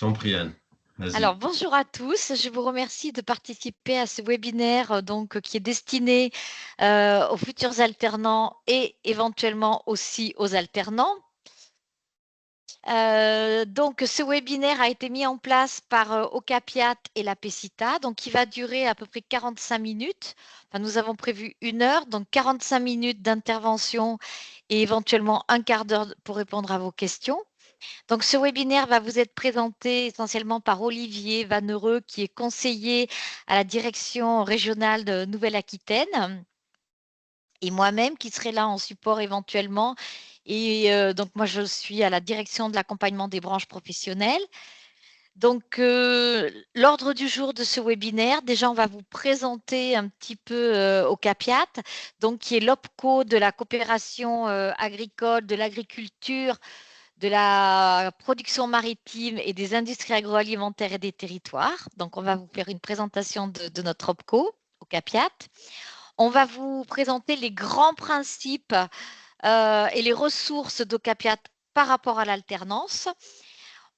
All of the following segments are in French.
t'en prie, Anne. Vas-y. Alors, bonjour à tous. Je vous remercie de participer à ce webinaire qui est destiné aux futurs alternants et éventuellement aussi aux alternants. Ce webinaire a été mis en place par Ocapiat et la PECITA, qui va durer à peu près 45 minutes. Enfin, nous avons prévu 1 heure, donc 45 minutes d'intervention et éventuellement un quart d'heure pour répondre à vos questions. Donc, ce webinaire va vous être présenté essentiellement par Olivier Vanneureux, qui est conseiller à la direction régionale de Nouvelle-Aquitaine, et moi-même qui serai là en support éventuellement. Et moi, je suis à la direction de l'accompagnement des branches professionnelles. Donc, l'ordre du jour de ce webinaire, déjà, on va vous présenter un petit peu Ocapiat, qui est l'OPCO de la coopération agricole, de l'agriculture, de la production maritime et des industries agroalimentaires et des territoires. Donc, on va vous faire une présentation de notre OPCO, Ocapiat. On va vous présenter les grands principes et les ressources d'Ocapiat par rapport à l'alternance.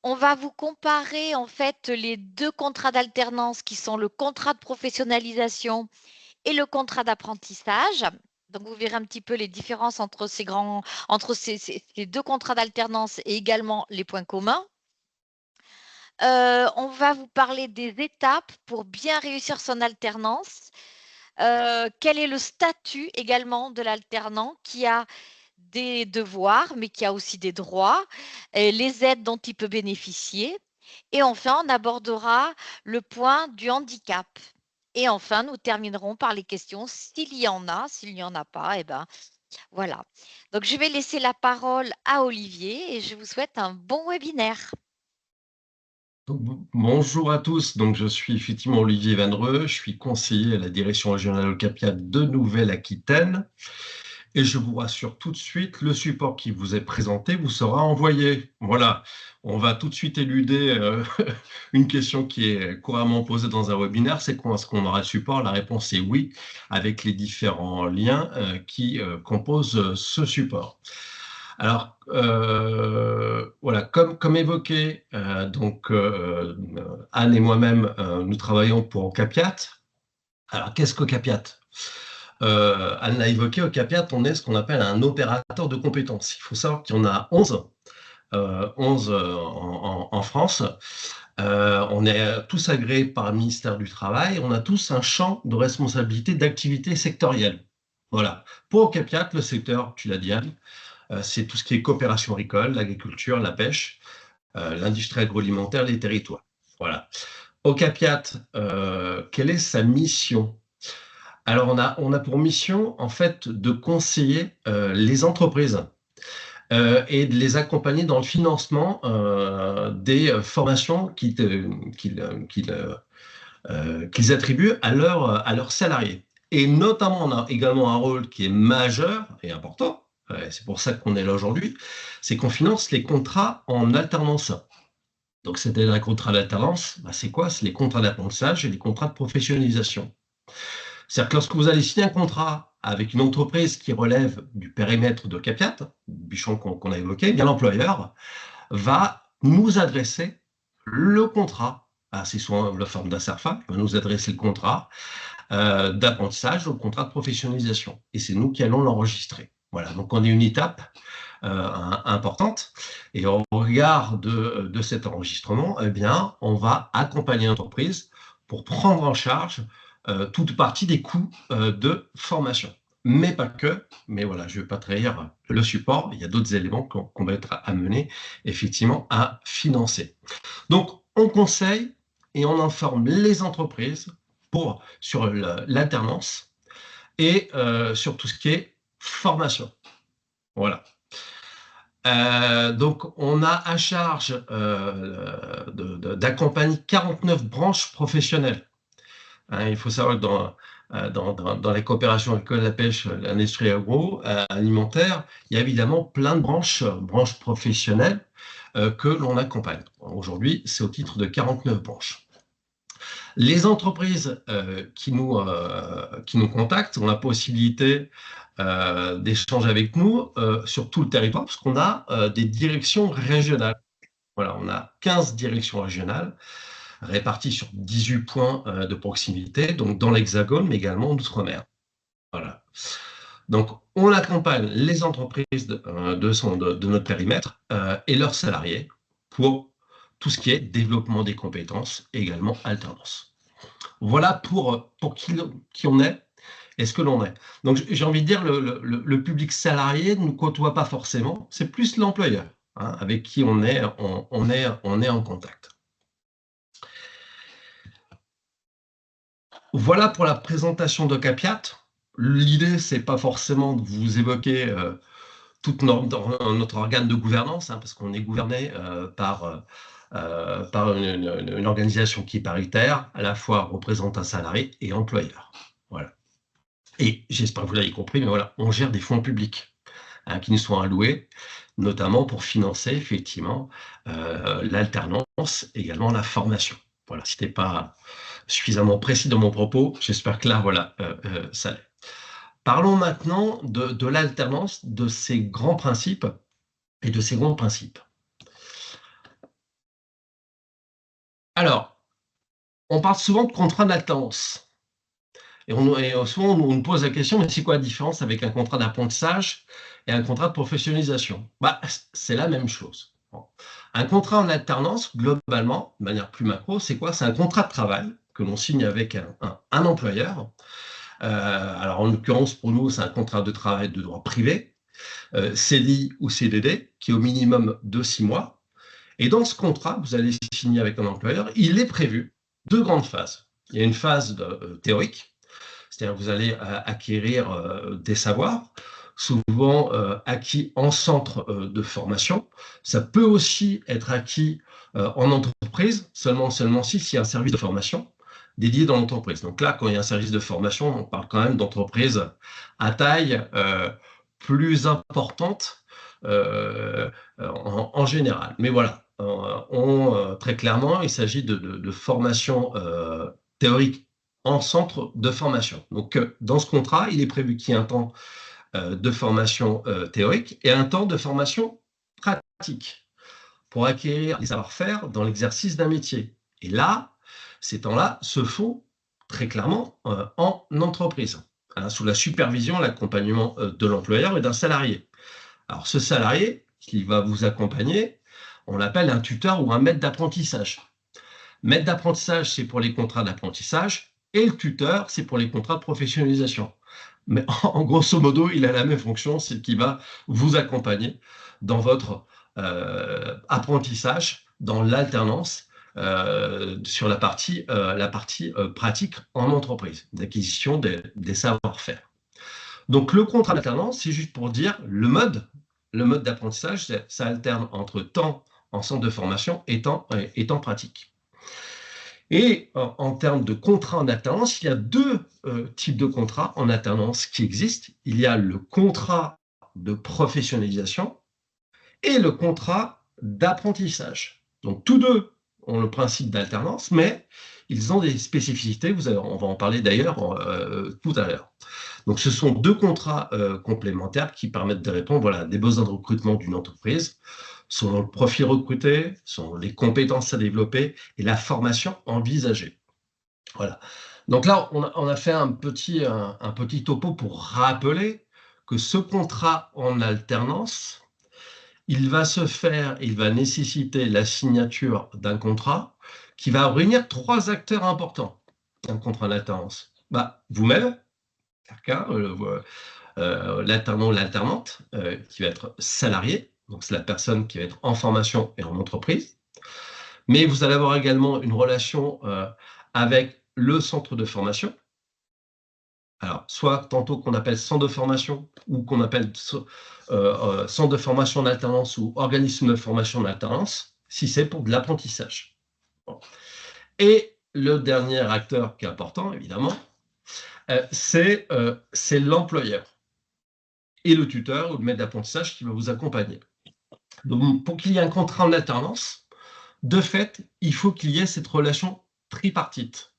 On va vous comparer en fait les deux contrats d'alternance qui sont le contrat de professionnalisation et le contrat d'apprentissage. Donc, vous verrez un petit peu les différences entre ces deux contrats d'alternance et également les points communs. On va vous parler des étapes pour bien réussir son alternance. Quel est le statut également de l'alternant qui a des devoirs, mais qui a aussi des droits, et les aides dont il peut bénéficier. Et enfin, on abordera le point du handicap. Et enfin, nous terminerons par les questions s'il y en a. S'il n'y en a pas, eh ben, voilà. Donc, je vais laisser la parole à Olivier et je vous souhaite un bon webinaire. Bonjour à tous. Donc, je suis effectivement Olivier Vannereux. Je suis conseiller à la direction régionale Ocapiat de Nouvelle-Aquitaine. Et je vous rassure tout de suite, le support qui vous est présenté vous sera envoyé. Voilà, on va tout de suite éluder une question qui est couramment posée dans un webinaire, c'est quand est-ce qu'on aura le support? La réponse est oui, avec les différents liens qui composent ce support. Alors, voilà, comme évoqué, Anne et moi-même, nous travaillons pour Ocapiat. Alors, qu'est-ce qu'Ocapiat? Anne l'a évoqué, Ocapiat, on est ce qu'on appelle un opérateur de compétences. Il faut savoir qu'il y en a 11, 11 en France. On est tous agréés par le ministère du Travail. On a tous un champ de responsabilité d'activité sectorielle. Voilà. Pour Ocapiat, le secteur, tu l'as dit Anne, c'est tout ce qui est coopération agricole, l'agriculture, la pêche, l'industrie agroalimentaire, les territoires. Voilà. Ocapiat, quelle est sa mission? Alors, on a pour mission, en fait, de conseiller les entreprises et de les accompagner dans le financement des formations qu'ils attribuent à leurs salariés. Et notamment, on a également un rôle qui est majeur et important, c'est pour ça qu'on est là aujourd'hui, c'est qu'on finance les contrats en alternance. Donc, c'est-à-dire les contrats d'alternance, c'est quoi? C'est les contrats d'apprentissage et les contrats de professionnalisation. C'est-à-dire que lorsque vous allez signer un contrat avec une entreprise qui relève du périmètre d'Ocapiat, du champ qu'on a évoqué, bien l'employeur va nous adresser le contrat. C'est soit la forme d'un CERFA, il va nous adresser le contrat d'apprentissage ou le contrat de professionnalisation. Et c'est nous qui allons l'enregistrer. Voilà, donc on est une étape importante. Et au regard de cet enregistrement, eh bien, on va accompagner l'entreprise pour prendre en charge toute partie des coûts de formation. Mais pas que, mais voilà, je ne vais pas trahir le support, il y a d'autres éléments qu'on va être amené effectivement à financer. Donc, on conseille et on informe les entreprises sur l'alternance et sur tout ce qui est formation. Voilà. Donc, on a à charge d'accompagner 49 branches professionnelles. Il faut savoir que dans les coopérations agricoles, la pêche, l'industrie agroalimentaire, il y a évidemment plein de branches professionnelles que l'on accompagne. Aujourd'hui, c'est au titre de 49 branches. Les entreprises qui nous contactent ont la possibilité d'échanger avec nous sur tout le territoire, parce qu'on a des directions régionales. Voilà, on a 15 directions régionales réparties sur 18 points de proximité, donc dans l'Hexagone, mais également en Outre-mer. Voilà. Donc, on accompagne les entreprises de notre périmètre et leurs salariés pour tout ce qui est développement des compétences et également alternance. Voilà pour qui on est et ce que l'on est. Donc, j'ai envie de dire, le public salarié ne nous côtoie pas forcément, c'est plus l'employeur avec qui on est en contact. Voilà pour la présentation de Capiat. L'idée, c'est pas forcément de vous évoquer tout notre organe de gouvernance, parce qu'on est gouverné par une organisation qui est paritaire, à la fois représente un salarié et employeur. Voilà. Et j'espère que vous l'avez compris, mais voilà, on gère des fonds publics qui nous sont alloués, notamment pour financer effectivement l'alternance, également la formation. Voilà, si ce n'était pas suffisamment précis dans mon propos, j'espère que là, voilà, ça l'est. Parlons maintenant de l'alternance, de ses grands principes et de ses grands principes. Alors, on parle souvent de contrat d'alternance. Et souvent, on nous pose la question, mais c'est quoi la différence avec un contrat d'apprentissage et un contrat de professionnalisation? C'est la même chose. Bon. Un contrat en alternance, globalement, de manière plus macro, c'est quoi? C'est un contrat de travail que l'on signe avec un employeur. Alors, en l'occurrence, pour nous, c'est un contrat de travail de droit privé, CDI ou CDD, qui est au minimum de 6 mois. Et dans ce contrat, vous allez signer avec un employeur, il est prévu 2 grandes phases. Il y a une phase théorique, c'est-à-dire que vous allez acquérir des savoirs, souvent acquis en centre de formation. Ça peut aussi être acquis en entreprise, seulement s'il y a un service de formation dédié dans l'entreprise. Donc là, quand il y a un service de formation, on parle quand même d'entreprises à taille plus importante en général. Mais voilà, très clairement, il s'agit de formation théorique en centre de formation. Donc, dans ce contrat, il est prévu qu'il y ait un temps de formation théorique et un temps de formation pratique pour acquérir les savoir-faire dans l'exercice d'un métier. Et là, ces temps-là se font très clairement en entreprise, sous la supervision, l'accompagnement de l'employeur et d'un salarié. Alors, ce salarié qui va vous accompagner, on l'appelle un tuteur ou un maître d'apprentissage. Maître d'apprentissage, c'est pour les contrats d'apprentissage, et le tuteur, c'est pour les contrats de professionnalisation. Mais en grosso modo, il a la même fonction, c'est qu'il va vous accompagner dans votre apprentissage, dans l'alternance, sur la partie pratique en entreprise, d'acquisition des savoir-faire. Donc, le contrat d'alternance, c'est juste pour dire le mode d'apprentissage, ça alterne entre temps en centre de formation et temps pratique. Et en termes de contrat en alternance, il y a 2 types de contrats en alternance qui existent. Il y a le contrat de professionnalisation et le contrat d'apprentissage. Donc, tous 2 ont le principe d'alternance, mais ils ont des spécificités. On va en parler d'ailleurs tout à l'heure. Donc, ce sont 2 contrats complémentaires qui permettent de répondre à des besoins de recrutement d'une entreprise, selon le profil recruté, selon les compétences à développer et la formation envisagée. Voilà. Donc là, on a fait un petit topo pour rappeler que ce contrat en alternance, il va nécessiter la signature d'un contrat qui va réunir 3 acteurs importants. Un contrat en alternance. Vous-même, l'alternant ou l'alternante, qui va être salarié, donc c'est la personne qui va être en formation et en entreprise. Mais vous allez avoir également une relation avec le centre de formation. Alors, soit tantôt qu'on appelle centre de formation ou qu'on appelle centre de formation en alternance ou organisme de formation en alternance, si c'est pour de l'apprentissage. Bon. Et le dernier acteur qui est important, évidemment, c'est l'employeur et le tuteur ou le maître d'apprentissage qui va vous accompagner. Donc, pour qu'il y ait un contrat en alternance, de fait, il faut qu'il y ait cette relation tripartite.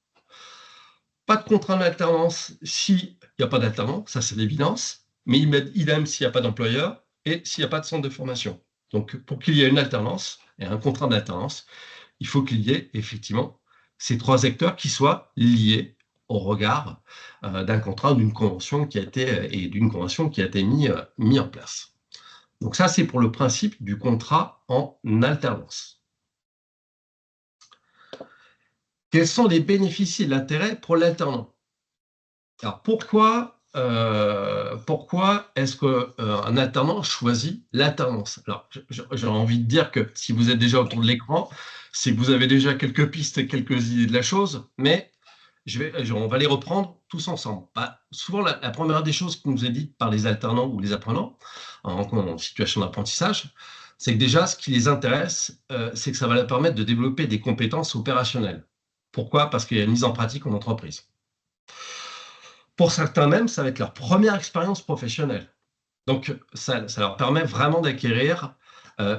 Pas de contrat en alternance s'il n'y a pas d'alternant, ça c'est l'évidence, mais idem s'il n'y a pas d'employeur et s'il n'y a pas de centre de formation. Donc, pour qu'il y ait une alternance, et un contrat d'alternance, il faut qu'il y ait effectivement ces 3 acteurs qui soient liés au regard d'un contrat ou d'une convention qui a été mis en place. Donc ça, c'est pour le principe du contrat en alternance. Quels sont les bénéfices et l'intérêt pour l'alternant? Alors pourquoi est-ce qu'un alternant choisit l'alternance? Alors j'ai envie de dire que si vous êtes déjà autour de l'écran, c'est que vous avez déjà quelques pistes et quelques idées de la chose, mais on va les reprendre tous ensemble. Souvent, la première des choses qui nous est dite par les alternants ou les apprenants en situation d'apprentissage, c'est que déjà, ce qui les intéresse, c'est que ça va leur permettre de développer des compétences opérationnelles. Pourquoi? Parce qu'il y a une mise en pratique en entreprise. Pour certains même, ça va être leur première expérience professionnelle. Donc, ça leur permet vraiment d'acquérir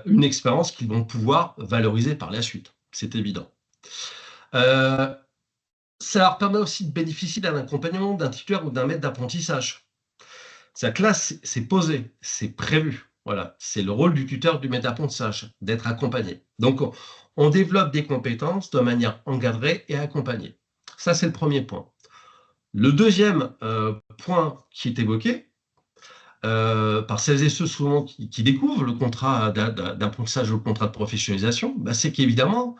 une expérience qu'ils vont pouvoir valoriser par la suite. C'est évident. Ça leur permet aussi de bénéficier d'un accompagnement, d'un tuteur ou d'un maître d'apprentissage. C'est-à-dire que là, c'est posé, c'est prévu. Voilà, c'est le rôle du tuteur, du maître d'apprentissage, d'être accompagné. Donc, on développe des compétences de manière encadrée et accompagnée. Ça, c'est le premier point. Le deuxième point qui est évoqué par celles et ceux souvent qui découvrent le contrat d'apprentissage ou le contrat de professionnalisation, c'est qu'évidemment,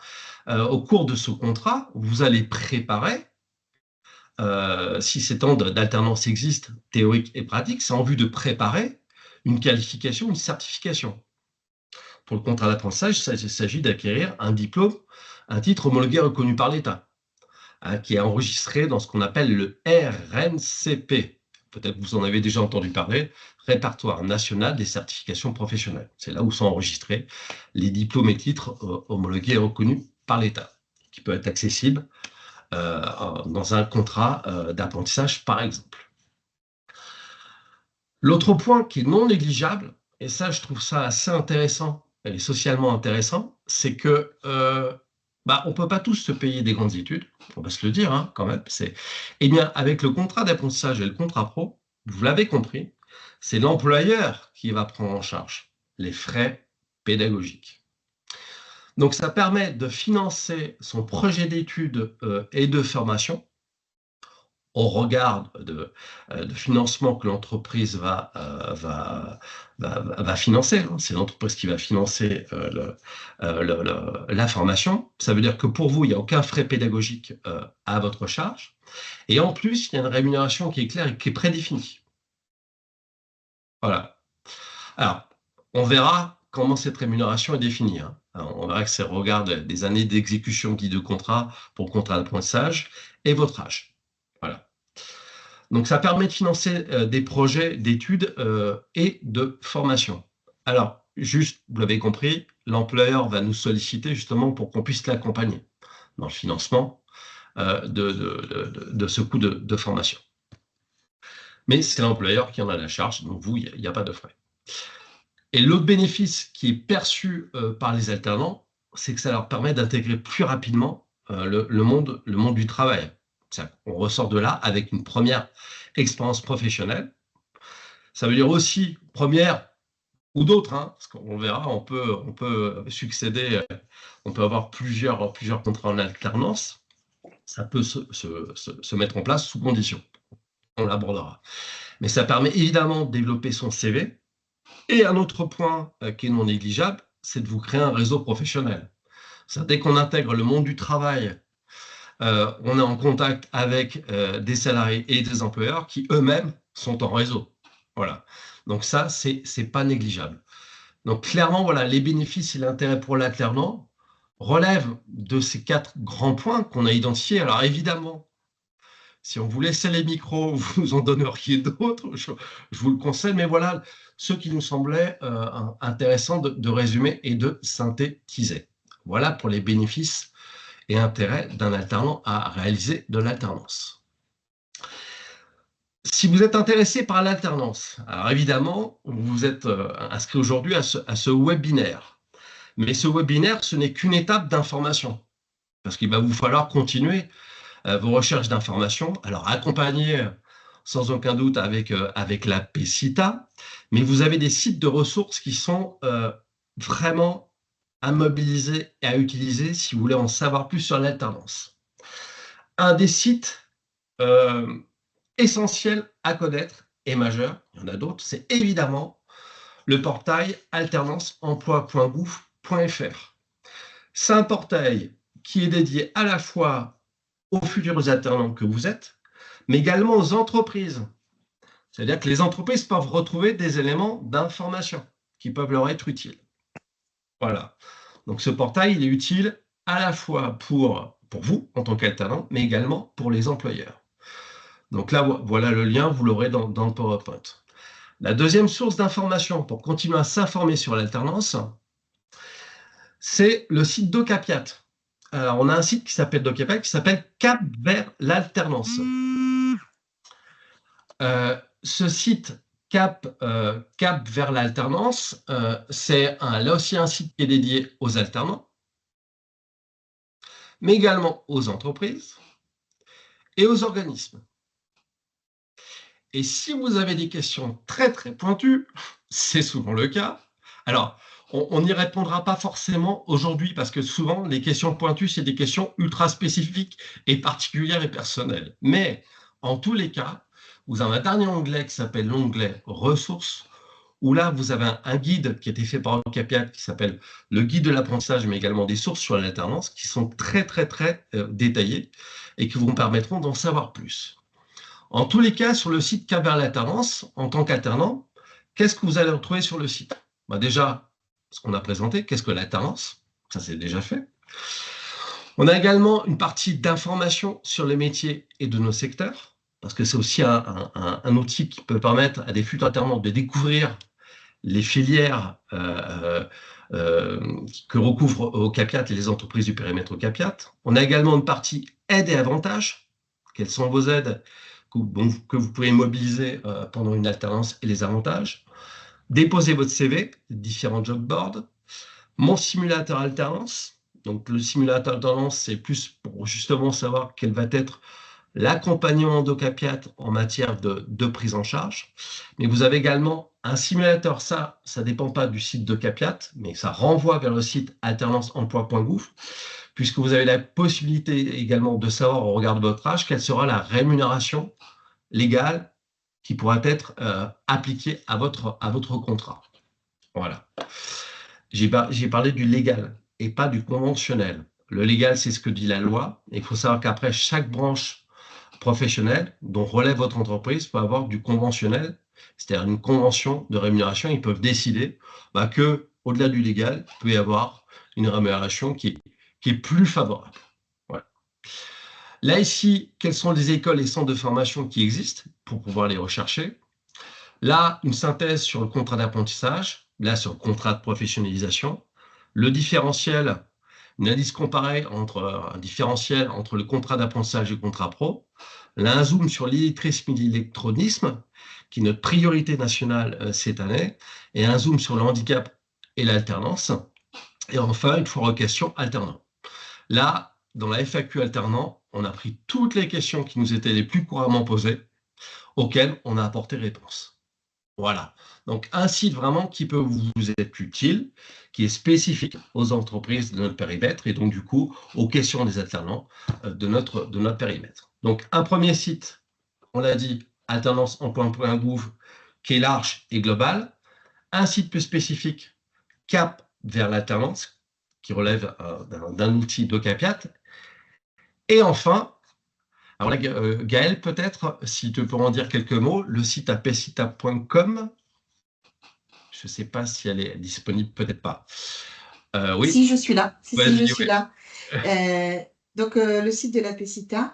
au cours de ce contrat, vous allez préparer, si ces temps d'alternance existent, théorique et pratique, c'est en vue de préparer une qualification, une certification. Pour le contrat d'apprentissage, il s'agit d'acquérir un diplôme, un titre homologué reconnu par l'État, qui est enregistré dans ce qu'on appelle le RNCP. Peut-être vous en avez déjà entendu parler, Répertoire national des certifications professionnelles. C'est là où sont enregistrés les diplômes et titres homologués et reconnus par l'État, qui peut être accessible dans un contrat d'apprentissage, par exemple. L'autre point qui est non négligeable, et ça, je trouve ça assez intéressant et socialement intéressant, c'est que on ne peut pas tous se payer des grandes études, on va se le dire quand même. Eh bien, avec le contrat d'apprentissage et le contrat pro, vous l'avez compris, c'est l'employeur qui va prendre en charge les frais pédagogiques. Donc, ça permet de financer son projet d'études et de formation au regard de financement que l'entreprise va financer. C'est l'entreprise qui va financer la formation. Ça veut dire que pour vous, il n'y a aucun frais pédagogique à votre charge. Et en plus, il y a une rémunération qui est claire et qui est prédéfinie. Voilà. Alors, on verra comment cette rémunération est définie. Alors, on verra que c'est au regard des années d'exécution guide de contrat pour contrat d'apprentissage et votre âge. Voilà. Donc, ça permet de financer des projets d'études et de formation. Alors, juste, vous l'avez compris, l'employeur va nous solliciter justement pour qu'on puisse l'accompagner dans le financement de ce coût de formation. Mais c'est l'employeur qui en a la charge, donc vous, il n'y a pas de frais. Et l'autre bénéfice qui est perçu par les alternants, c'est que ça leur permet d'intégrer plus rapidement le monde du travail. On ressort de là avec une première expérience professionnelle. Ça veut dire aussi première ou d'autres, parce qu'on verra, on peut succéder, on peut avoir plusieurs contrats en alternance. Ça peut se mettre en place sous condition. On l'abordera. Mais ça permet évidemment de développer son CV. Et un autre point qui est non négligeable, c'est de vous créer un réseau professionnel. Dès qu'on intègre le monde du travail, on est en contact avec des salariés et des employeurs qui eux-mêmes sont en réseau. Voilà. Donc ça, c'est pas négligeable. Donc clairement, voilà, les bénéfices et l'intérêt pour l'alternant relèvent de ces 4 grands points qu'on a identifiés. Alors évidemment, si on vous laissait les micros, vous en donneriez d'autres, je vous le conseille, mais voilà ceux qui nous semblaient intéressants de résumer et de synthétiser. Voilà pour les bénéfices et intérêts d'un alternant à réaliser de l'alternance. Si vous êtes intéressé par l'alternance, alors évidemment, vous êtes inscrit aujourd'hui à ce webinaire. Mais ce webinaire, ce n'est qu'une étape d'information, parce qu'il va vous falloir continuer vos recherches d'informations, alors accompagnées sans aucun doute avec la PCITA, mais vous avez des sites de ressources qui sont vraiment à mobiliser et à utiliser si vous voulez en savoir plus sur l'alternance. Un des sites essentiels à connaître et majeur, il y en a d'autres, c'est évidemment le portail alternanceemploi.gouv.fr. C'est un portail qui est dédié à la fois aux futurs alternants que vous êtes, mais également aux entreprises. C'est-à-dire que les entreprises peuvent retrouver des éléments d'information qui peuvent leur être utiles. Voilà. Donc ce portail, il est utile à la fois pour vous en tant qu'alternant, mais également pour les employeurs. Donc là, voilà le lien, vous l'aurez dans le PowerPoint. La deuxième source d'information pour continuer à s'informer sur l'alternance, c'est le site d'Ocapiat. Alors, on a un site qui s'appelle d'Ocapiat, qui s'appelle Cap vers l'alternance. Ce site Cap vers l'alternance, c'est là aussi un site qui est dédié aux alternants, mais également aux entreprises et aux organismes. Et si vous avez des questions très très pointues, c'est souvent le cas. Alors, on n'y répondra pas forcément aujourd'hui parce que souvent, les questions pointues, c'est des questions ultra spécifiques et particulières et personnelles. Mais en tous les cas, vous avez un dernier onglet qui s'appelle l'onglet ressources, où là, vous avez un guide qui a été fait par Ocapiat qui s'appelle le guide de l'apprentissage, mais également des sources sur l'alternance qui sont très détaillées et qui vous permettront d'en savoir plus. En tous les cas, sur le site Cap vers l'alternance, en tant qu'alternant, qu'est-ce que vous allez retrouver sur le site? Déjà, ce qu'on a présenté, qu'est-ce que l'alternance? Ça, c'est déjà fait. On a également une partie d'information sur les métiers et de nos secteurs, parce que c'est aussi un outil qui peut permettre à des futurs alternants de découvrir les filières que recouvrent Ocapiat et les entreprises du périmètre Ocapiat. On a également une partie aides et avantages. Quelles sont vos aides que vous pouvez mobiliser pendant une alternance et les avantages. Déposez votre CV, différents job boards. Mon simulateur alternance. Donc, le simulateur alternance, c'est plus pour justement savoir quel va être l'accompagnement d'Ocapiat en matière de prise en charge. Mais vous avez également un simulateur, ça ne dépend pas du site d'Ocapiat, mais ça renvoie vers le site alternanceemploi.gouv, puisque vous avez la possibilité également de savoir au regard de votre âge quelle sera la rémunération légale qui pourra être appliquée à votre contrat. Voilà. J'ai parlé du légal et pas du conventionnel. Le légal, c'est ce que dit la loi. Et il faut savoir qu'après, chaque branche professionnelle dont relève votre entreprise peut avoir du conventionnel, c'est-à-dire une convention de rémunération. Ils peuvent décider que, au-delà du légal, il peut y avoir une rémunération qui est plus favorable. Voilà. Là, ici, quelles sont les écoles et centres de formation qui existent pour pouvoir les rechercher? Là, une synthèse sur le contrat d'apprentissage, là, sur le contrat de professionnalisation. Le différentiel, une analyse comparée un différentiel entre le contrat d'apprentissage et le contrat pro. Là, un zoom sur l'illettrisme et l'électronisme, qui est notre priorité nationale cette année, et un zoom sur le handicap et l'alternance. Et enfin, une foire aux questions alternant. Là, dans la FAQ alternant, on a pris toutes les questions qui nous étaient les plus couramment posées, auxquelles on a apporté réponse. Voilà. Donc, un site vraiment qui peut vous être utile, qui est spécifique aux entreprises de notre périmètre et donc, du coup, aux questions des alternants de notre périmètre. Donc, un premier site, on l'a dit, alternanceemploi.gouv, qui est large et global. Un site plus spécifique, Cap vers l'alternance, qui relève d'un outil d'Ocapiat. Et enfin, alors là, Gaël, peut-être, si tu peux en dire quelques mots, le site apesita.com. Je ne sais pas si elle est disponible, peut-être pas. Oui. Si, je suis là. Si, je suis là. Donc, le site de l'APECITA,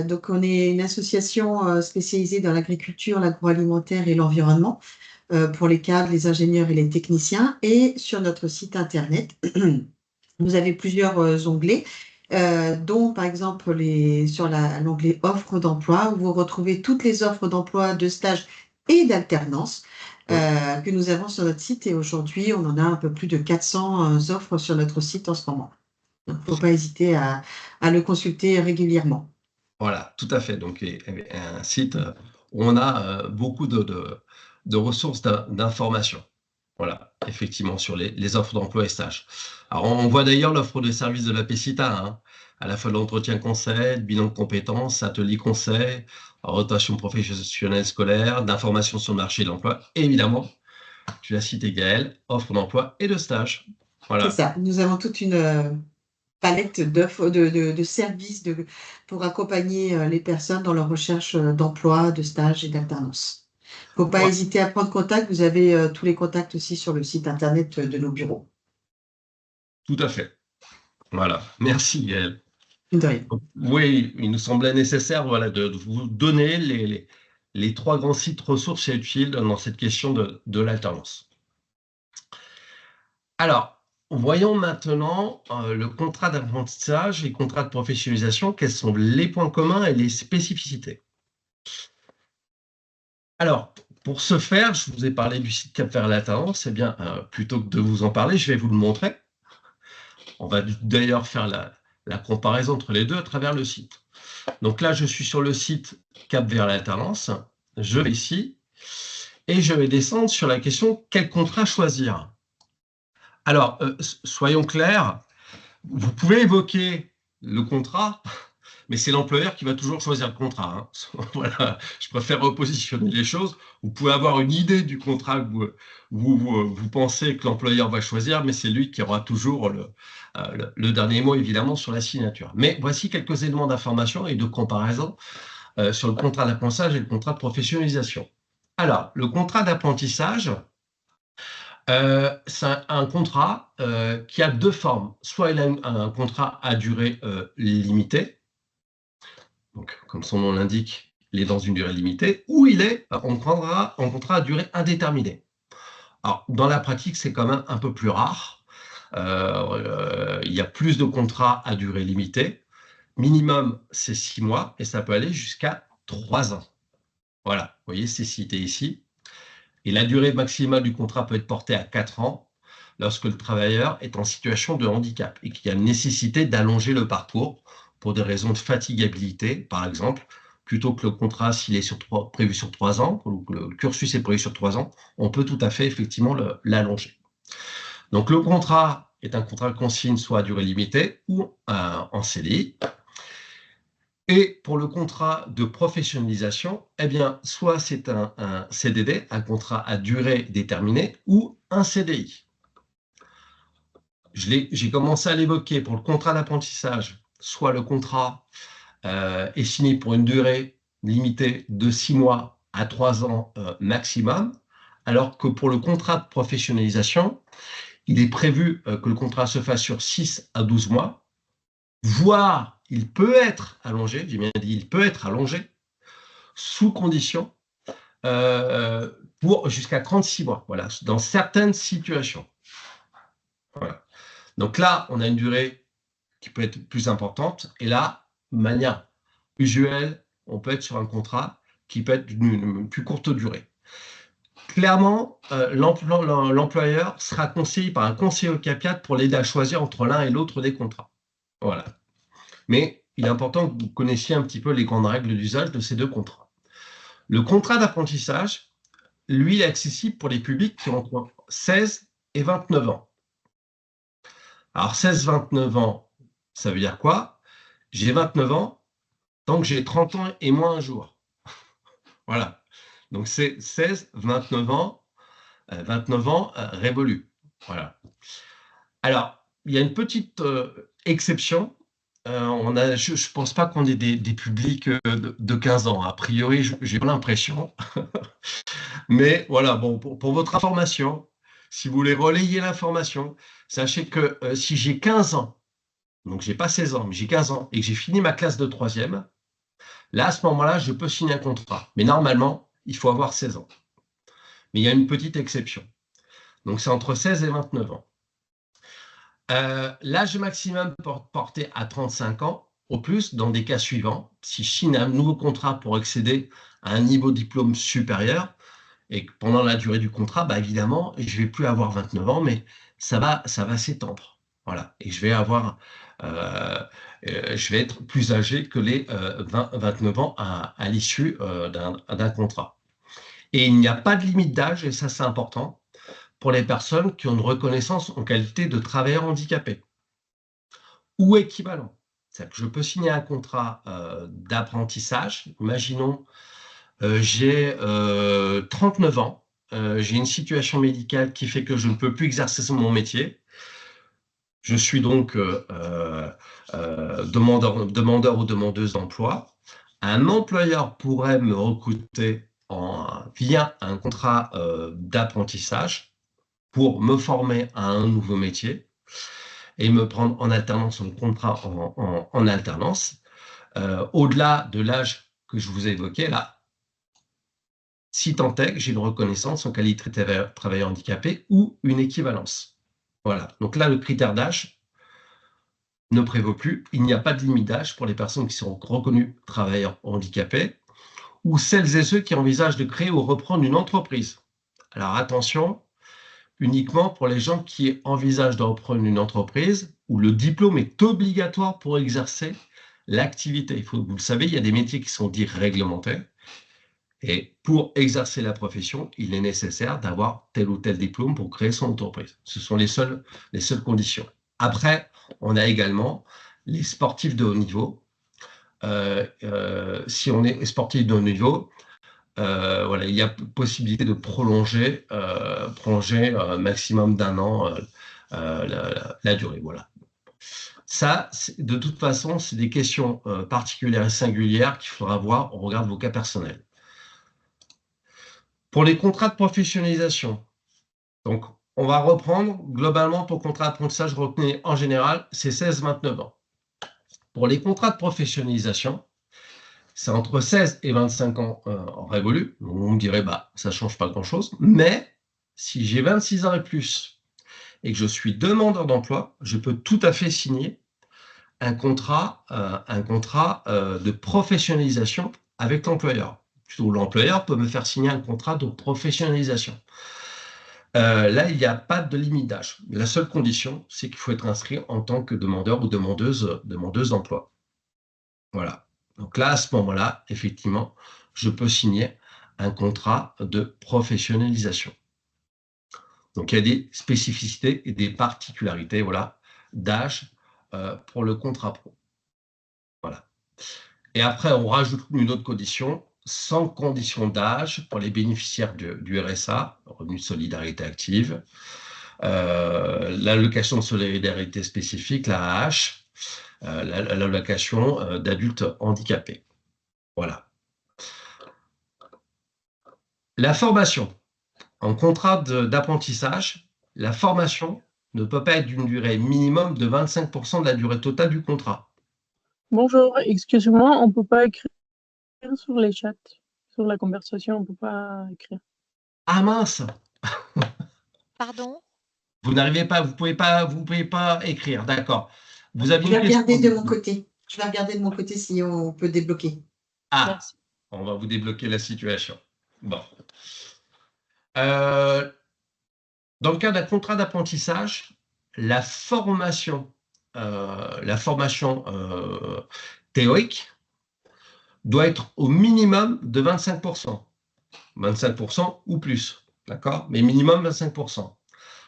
donc on est une association spécialisée dans l'agriculture, l'agroalimentaire et l'environnement pour les cadres, les ingénieurs et les techniciens. Et sur notre site internet, vous avez plusieurs onglets, dont par exemple sur l'onglet offres d'emploi, où vous retrouvez toutes les offres d'emploi, de stage et d'alternance que nous avons sur notre site. Et aujourd'hui, on en a un peu plus de 400 offres sur notre site en ce moment. Donc, il ne faut pas hésiter à le consulter régulièrement. Voilà, tout à fait. Donc, un site où on a beaucoup de ressources d'information. Voilà, effectivement, sur les offres d'emploi et stages. Alors, on voit d'ailleurs l'offre de services de la PECITA, hein, à la fois de l'entretien conseil, bilan de compétences, atelier conseil, rotation professionnelle scolaire, d'information sur le marché de l'emploi. Et évidemment, tu l'as cité Gaëlle, offre d'emploi et de stage. C'est Voilà, ça. Nous avons toute une palette d'offres, de services pour accompagner les personnes dans leur recherche d'emploi, de stage et d'alternance. Il ne faut pas ouais, hésiter à prendre contact. Vous avez tous les contacts aussi sur le site internet de nos bureaux. tout à fait. Voilà, merci Gaëlle. De rien. Donc, oui, il nous semblait nécessaire voilà, de vous donner les 3 grands sites ressources et utiles dans cette question de l'alternance. Alors, voyons maintenant le contrat d'apprentissage et le contrat de professionnalisation. Quels sont les points communs et les spécificités? Alors, pour ce faire, je vous ai parlé du site Cap vers l'alternance. Eh bien, plutôt que de vous en parler, je vais vous le montrer. On va d'ailleurs faire la comparaison entre les deux à travers le site. Donc là, je suis sur le site Cap vers l'alternance. Je vais ici et je vais descendre sur la question quel contrat choisir. Alors, soyons clairs, vous pouvez évoquer le contrat, mais c'est l'employeur qui va toujours choisir le contrat. Hein. Voilà, je préfère repositionner les choses. Vous pouvez avoir une idée du contrat que vous pensez que l'employeur va choisir, mais c'est lui qui aura toujours le dernier mot, évidemment, sur la signature. Mais voici quelques éléments d'information et de comparaison sur le contrat d'apprentissage et le contrat de professionnalisation. Alors, le contrat d'apprentissage, c'est un contrat qui a 2 formes. Soit il a un contrat à durée limitée, donc comme son nom l'indique, il est dans une durée limitée, ou il est en contrat à durée indéterminée. Alors, dans la pratique, c'est quand même un peu plus rare. Il y a plus de contrats à durée limitée. Minimum, c'est 6 mois et ça peut aller jusqu'à 3 ans. Voilà, vous voyez, c'est cité ici. Et la durée maximale du contrat peut être portée à 4 ans lorsque le travailleur est en situation de handicap et qu'il y a nécessité d'allonger le parcours pour des raisons de fatigabilité, par exemple, plutôt que le contrat, s'il est prévu sur 3 ans, ou que le cursus est prévu sur 3 ans, on peut tout à fait effectivement l'allonger. Donc le contrat est un contrat de consigne soit à durée limitée ou en CDI. Et pour le contrat de professionnalisation, eh bien, soit c'est un CDD, un contrat à durée déterminée, ou un CDI. J'ai commencé à l'évoquer pour le contrat d'apprentissage, soit le contrat est signé pour une durée limitée de 6 mois à 3 ans maximum, alors que pour le contrat de professionnalisation, il est prévu que le contrat se fasse sur 6 à 12 mois, voire il peut être allongé, j'ai bien dit il peut être allongé, sous condition, pour jusqu'à 36 mois, voilà, dans certaines situations. Voilà. Donc là, on a une durée qui peut être plus importante, et là, de manière usuelle, on peut être sur un contrat qui peut être d'une plus courte durée. Clairement, l'employeur sera conseillé par un conseiller au CAPIAT pour l'aider à choisir entre l'un et l'autre des contrats. Voilà. Mais il est important que vous connaissiez un petit peu les grandes règles d'usage de ces 2 contrats. Le contrat d'apprentissage, lui, est accessible pour les publics qui ont entre 16 et 29 ans. Alors, 16-29 ans, ça veut dire quoi? J'ai 29 ans, tant que j'ai 30 ans et moins un jour. Voilà. Donc, c'est 16-29 ans, 29 ans révolus. Voilà. Alors, il y a une petite exception. Je ne pense pas qu'on ait des publics de 15 ans. A priori, j'ai pas l'impression. Mais voilà, bon, pour votre information, si vous voulez relayer l'information, sachez que si j'ai 15 ans, donc j'ai pas 16 ans, mais j'ai 15 ans, et que j'ai fini ma classe de 3e, là, à ce moment-là, je peux signer un contrat. Mais normalement, il faut avoir 16 ans. Mais il y a une petite exception. Donc c'est entre 16 et 29 ans. L'âge maximum porté à 35 ans, au plus, dans des cas suivants, si je signe un nouveau contrat pour accéder à un niveau de diplôme supérieur, et que pendant la durée du contrat, bah évidemment, je ne vais plus avoir 29 ans, mais ça va s'étendre. Voilà. Et je vais être plus âgé que les 29 ans à l'issue d'un contrat. Et il n'y a pas de limite d'âge, et ça c'est important. pour les personnes qui ont une reconnaissance en qualité de travailleur handicapé ou équivalent. C'est-à-dire que je peux signer un contrat d'apprentissage. Imaginons, j'ai 39 ans, j'ai une situation médicale qui fait que je ne peux plus exercer mon métier. Je suis donc demandeur ou demandeuse d'emploi. Un employeur pourrait me recruter via un contrat d'apprentissage pour me former à un nouveau métier et me prendre en alternance, en contrat en alternance, au-delà de l'âge que je vous ai évoqué là, si tant est que j'ai une reconnaissance en qualité de travailleur handicapé ou une équivalence. Voilà, donc là, le critère d'âge ne prévaut plus. Il n'y a pas de limite d'âge pour les personnes qui sont reconnues travailleurs handicapés ou celles et ceux qui envisagent de créer ou reprendre une entreprise. Alors attention, uniquement pour les gens qui envisagent de reprendre une entreprise où le diplôme est obligatoire pour exercer l'activité. Vous le savez, il y a des métiers qui sont dits réglementés. Et pour exercer la profession, il est nécessaire d'avoir tel ou tel diplôme pour créer son entreprise. Ce sont les seules conditions. Après, on a également les sportifs de haut niveau. Si on est sportif de haut niveau, voilà, il y a possibilité de prolonger maximum d'1 an la durée. Voilà. Ça, de toute façon, c'est des questions particulières et singulières qu'il faudra voir au regard de vos cas personnels. Pour les contrats de professionnalisation, donc on va reprendre globalement ton contrat d'apprentissage retenu en général, c'est 16-29 ans. Pour les contrats de professionnalisation, c'est entre 16 et 25 ans en révolu. On me dirait, bah, ça ne change pas grand-chose. Mais si j'ai 26 ans et plus et que je suis demandeur d'emploi, je peux tout à fait signer un contrat de professionnalisation avec l'employeur. L'employeur peut me faire signer un contrat de professionnalisation. Là, il n'y a pas de limite d'âge. La seule condition, c'est qu'il faut être inscrit en tant que demandeur ou demandeuse d'emploi. Voilà. Donc là, à ce moment-là, effectivement, je peux signer un contrat de professionnalisation. Donc, il y a des spécificités et des particularités, voilà, d'âge pour le contrat pro. Voilà. Et après, on rajoute une autre condition, sans condition d'âge pour les bénéficiaires du RSA, Revenu de Solidarité Active, l'allocation de solidarité spécifique, l'AAH, l'allocation d'adultes handicapés. Voilà. La formation. En contrat d'apprentissage, la formation ne peut pas être d'une durée minimum de 25% de la durée totale du contrat. Bonjour, excusez-moi, on ne peut pas écrire sur les chats, sur la conversation, on ne peut pas écrire. Ah mince! Pardon? Vous n'arrivez pas, vous pouvez pas écrire, d'accord. Vous avez Je vais une question? regarder de mon côté. Je vais regarder de mon côté si on peut débloquer. Ah, Merci. on va vous débloquer la situation. Bon. Dans le cas d'un contrat d'apprentissage, la formation théorique doit être au minimum de 25%. 25% ou plus, d'accord? Mais minimum 25%.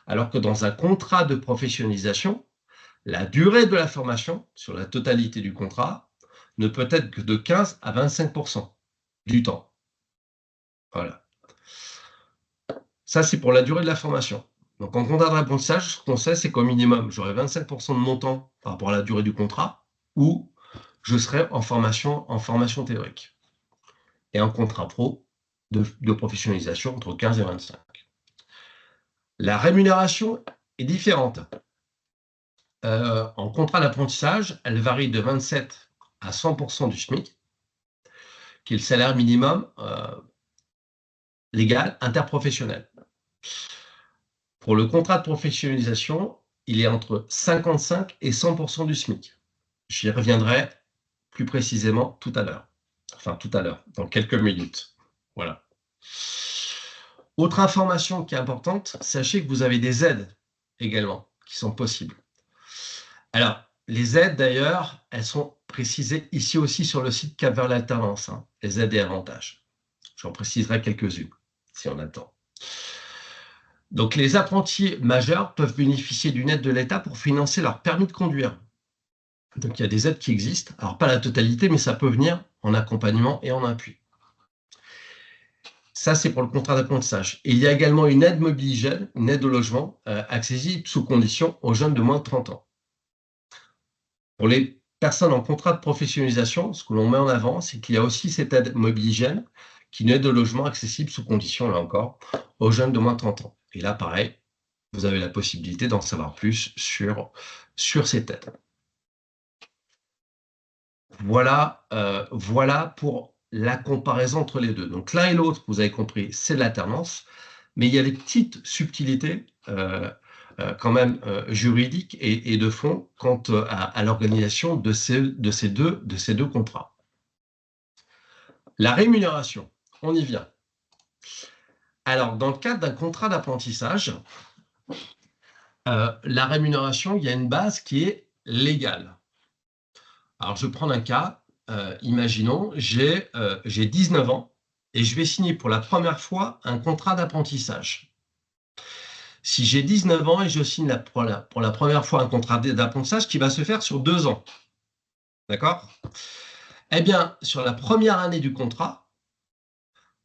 Alors que dans un contrat de professionnalisation, la durée de la formation sur la totalité du contrat ne peut être que de 15 à 25% du temps. Voilà. Ça, c'est pour la durée de la formation. Donc, en contrat d'apprentissage, ce qu'on sait, c'est qu'au minimum, j'aurai 25% de mon temps par rapport à la durée du contrat ou je serai en formation théorique. Et en contrat pro de professionnalisation, entre 15 et 25. La rémunération est différente. En contrat d'apprentissage, elle varie de 27 à 100% du SMIC, qui est le salaire minimum légal interprofessionnel. Pour le contrat de professionnalisation, il est entre 55 et 100% du SMIC. J'y reviendrai plus précisément tout à l'heure. Enfin, tout à l'heure, dans quelques minutes. Voilà. Autre information qui est importante, sachez que vous avez des aides également qui sont possibles. Alors, les aides d'ailleurs, elles sont précisées ici aussi sur le site Cap vers l'alternance, hein, les aides et avantages. J'en préciserai quelques-unes si on a le temps. Donc, les apprentis majeurs peuvent bénéficier d'une aide de l'État pour financer leur permis de conduire. Donc, il y a des aides qui existent. Alors, pas la totalité, mais ça peut venir en accompagnement et en appui. Ça, c'est pour le contrat d'apprentissage. Et il y a également une aide mobiligène, une aide au logement, accessible sous condition aux jeunes de moins de 30 ans. Pour les personnes en contrat de professionnalisation, ce que l'on met en avant, c'est qu'il y a aussi cette aide mobiligène, qui est une aide au logement accessible sous condition, là encore, aux jeunes de moins de 30 ans. Et là, pareil, vous avez la possibilité d'en savoir plus sur cette aide. Voilà, voilà pour la comparaison entre les deux. Donc l'un et l'autre, vous avez compris, c'est de l'alternance, mais il y a des petites subtilités quand même juridiques et de fond quant à l'organisation de ces deux contrats. La rémunération, on y vient. Alors, dans le cadre d'un contrat d'apprentissage, la rémunération, il y a une base qui est légale. Alors, je vais prendre un cas. Imaginons, j'ai 19 ans et je vais signer pour la première fois un contrat d'apprentissage. Si j'ai 19 ans et je signe pour la première fois un contrat d'apprentissage qui va se faire sur 2 ans, d'accord? Eh bien, sur la première année du contrat,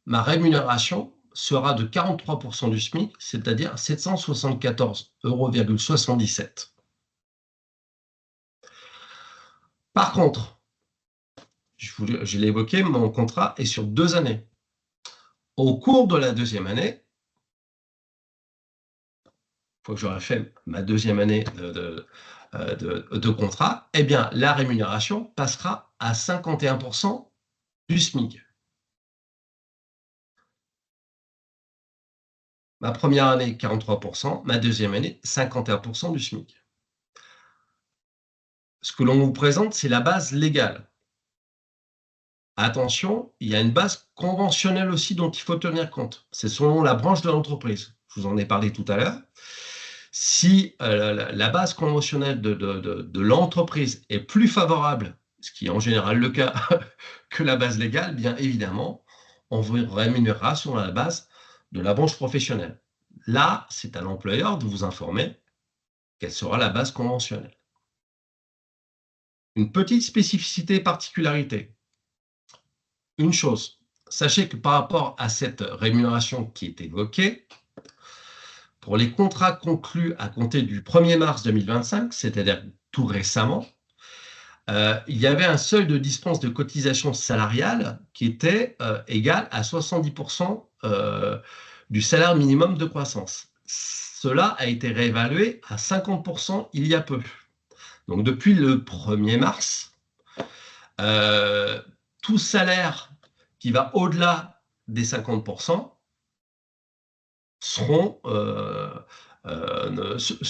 ma rémunération sera de 43% du SMIC, c'est-à-dire 774,77 €. Par contre, je l'ai évoqué, mon contrat est sur 2 années. Au cours de la deuxième année, une fois que j'aurai fait ma deuxième année de contrat, eh bien, la rémunération passera à 51% du SMIC. Ma première année, 43%, ma deuxième année, 51% du SMIC. Ce que l'on vous présente, c'est la base légale. Attention, il y a une base conventionnelle aussi dont il faut tenir compte. C'est selon la branche de l'entreprise. Je vous en ai parlé tout à l'heure. Si la base conventionnelle de l'entreprise est plus favorable, ce qui est en général le cas, que la base légale, bien évidemment, on vous rémunérera sur la base de la branche professionnelle. Là, c'est à l'employeur de vous informer quelle sera la base conventionnelle. Une petite spécificité et particularité. Une chose, sachez que par rapport à cette rémunération qui est évoquée, pour les contrats conclus à compter du 1er mars 2025, c'est-à-dire tout récemment, il y avait un seuil de dispense de cotisation salariale qui était égal à 70% du salaire minimum de croissance. Cela a été réévalué à 50% il y a peu. Donc depuis le 1er mars, tout salaire qui va au-delà des 50% se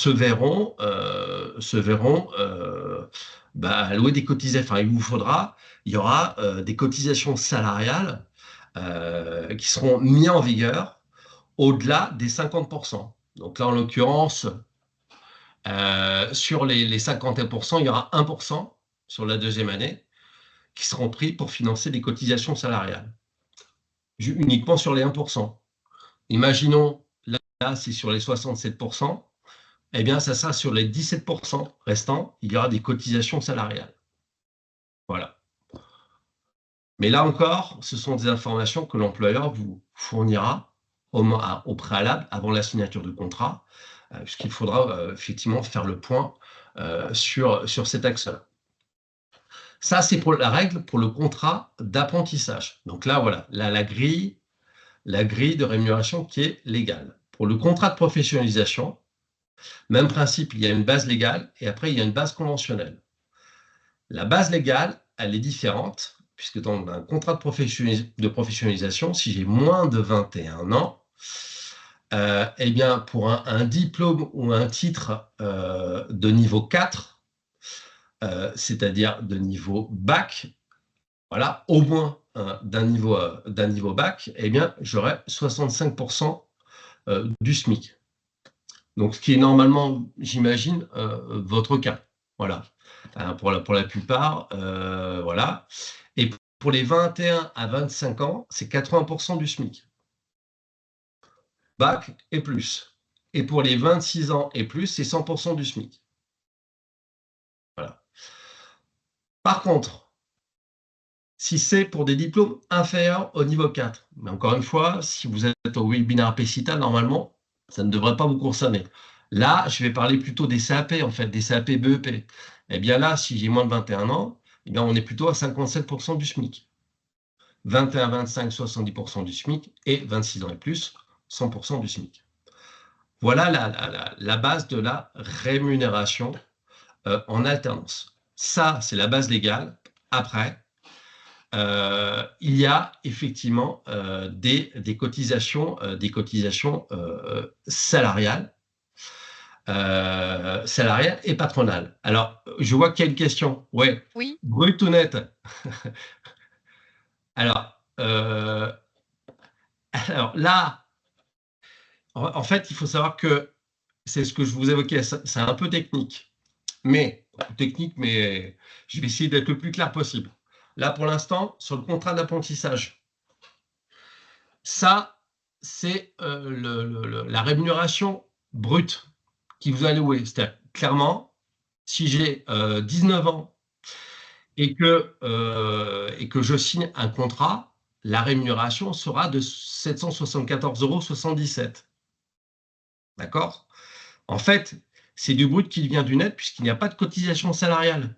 verront allouer des cotisations. Enfin, il y aura des cotisations salariales qui seront mises en vigueur au-delà des 50%. Donc là, en l'occurrence, sur les 51%, il y aura 1% sur la deuxième année qui seront pris pour financer des cotisations salariales, uniquement sur les 1%. Imaginons, là, c'est sur les 67%, eh bien, ça sera sur les 17% restants, il y aura des cotisations salariales. Voilà. Mais là encore, ce sont des informations que l'employeur vous fournira au préalable, avant la signature de contrat, puisqu'il faudra effectivement faire le point sur cet axe-là. Ça, c'est pour la règle pour le contrat d'apprentissage. Donc là, voilà, la grille de rémunération qui est légale. Pour le contrat de professionnalisation, même principe, il y a une base légale et après, il y a une base conventionnelle. La base légale, elle est différente, puisque dans un contrat de professionnalisation, si j'ai moins de 21 ans, eh bien, pour un diplôme ou un titre de niveau 4, c'est-à-dire de niveau bac, voilà, au moins d'un niveau bac, eh bien, j'aurai 65% du SMIC. Donc, ce qui est normalement, j'imagine, votre cas. Voilà. Pour la plupart, voilà. Et pour les 21 à 25 ans, c'est 80% du SMIC. Bac et plus. Et pour les 26 ans et plus, c'est 100% du SMIC. Voilà. Par contre, si c'est pour des diplômes inférieurs au niveau 4, mais encore une fois, si vous êtes au webinaire PECITA, normalement, ça ne devrait pas vous concerner. Là, je vais parler plutôt des CAP, en fait, des CAP BEP. Eh bien là, si j'ai moins de 21 ans, eh bien, on est plutôt à 57% du SMIC. 21, 25, 70% du SMIC et 26 ans et plus, 100% du SMIC. Voilà la base de la rémunération en alternance. Ça, c'est la base légale. Après, il y a effectivement des cotisations salariales, et patronales. Alors, je vois qu'il y a une question. Ouais. Oui. Brut ou net? Alors là, en fait, il faut savoir que c'est ce que je vous évoquais, c'est un peu technique, mais je vais essayer d'être le plus clair possible. Là, pour l'instant, sur le contrat d'apprentissage, ça, c'est la rémunération brute qui vous est allouée. C'est-à-dire, clairement, si j'ai 19 ans et que je signe un contrat, la rémunération sera de 774,77 €. D'accord? En fait, c'est du brut qui vient du net puisqu'il n'y a pas de cotisation salariale,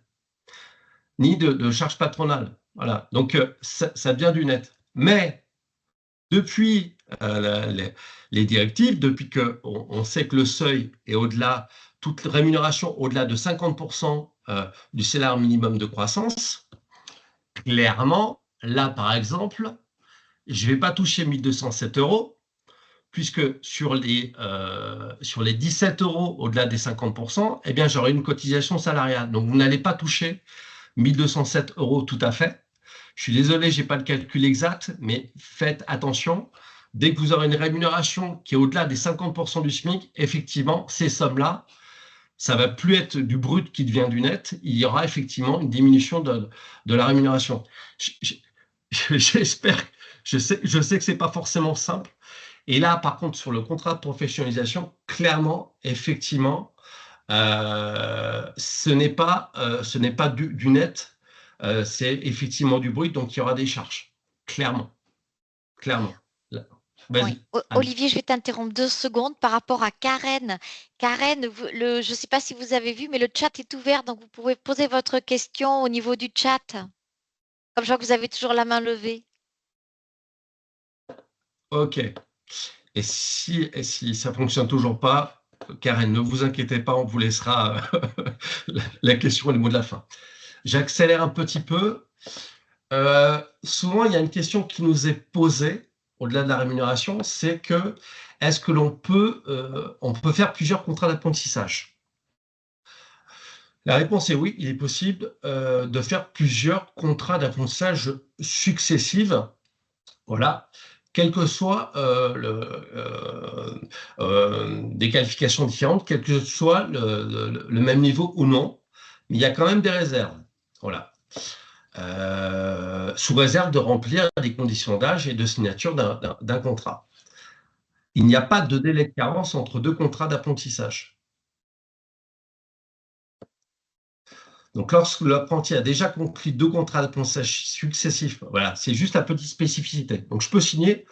ni de charge patronale. Voilà. Donc, ça vient du net. Mais depuis les directives, depuis qu'on sait que le seuil est au-delà, toute rémunération au-delà de 50% du salaire minimum de croissance, clairement, là, par exemple, je ne vais pas toucher 1 207 €, puisque sur les 17 € au-delà des 50%, eh bien, j'aurai une cotisation salariale. Donc, vous n'allez pas toucher 1 207 € tout à fait. Je suis désolé, je n'ai pas le calcul exact, mais faites attention. Dès que vous aurez une rémunération qui est au-delà des 50% du SMIC, effectivement, ces sommes-là, ça ne va plus être du brut qui devient du net. Il y aura effectivement une diminution de la rémunération. J'espère, je sais que ce n'est pas forcément simple. Et là, par contre, sur le contrat de professionnalisation, clairement, effectivement, ce n'est pas du net, c'est effectivement du brut, donc il y aura des charges, clairement. Oui. Olivier, je vais t'interrompre 2 secondes par rapport à Karen. Karen, je ne sais pas si vous avez vu, mais le chat est ouvert, donc vous pouvez poser votre question au niveau du chat. Comme je vois que vous avez toujours la main levée. Ok. Et si ça ne fonctionne toujours pas, Karen, ne vous inquiétez pas, on vous laissera la question et le mot de la fin. J'accélère un petit peu. Souvent, il y a une question qui nous est posée, au-delà de la rémunération, c'est que est-ce que on peut faire plusieurs contrats d'apprentissage? La réponse est oui, il est possible de faire plusieurs contrats d'apprentissage successifs. Voilà. Quelles que soient des qualifications différentes, quel que soit le même niveau ou non, mais il y a quand même des réserves. Voilà. Sous réserve de remplir les conditions d'âge et de signature d'un contrat. Il n'y a pas de délai de carence entre 2 contrats d'apprentissage. Donc, lorsque l'apprenti a déjà conclu 2 contrats d'apprentissage successifs, voilà, c'est juste la petite spécificité. Donc, je peux signer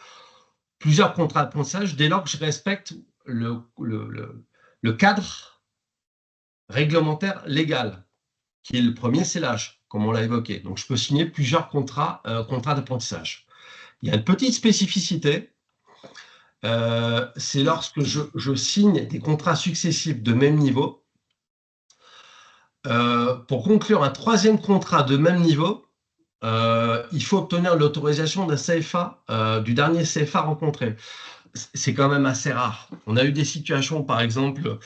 plusieurs contrats d'apprentissage dès lors que je respecte le cadre réglementaire légal, qui est le premier, c'est l'âge, comme on l'a évoqué. Donc, je peux signer plusieurs contrats d'apprentissage. Il y a une petite spécificité, c'est lorsque je signe des contrats successifs de même niveau. Pour conclure un 3e contrat de même niveau, il faut obtenir l'autorisation d'un CFA, du dernier CFA rencontré. C'est quand même assez rare. On a eu des situations, par exemple,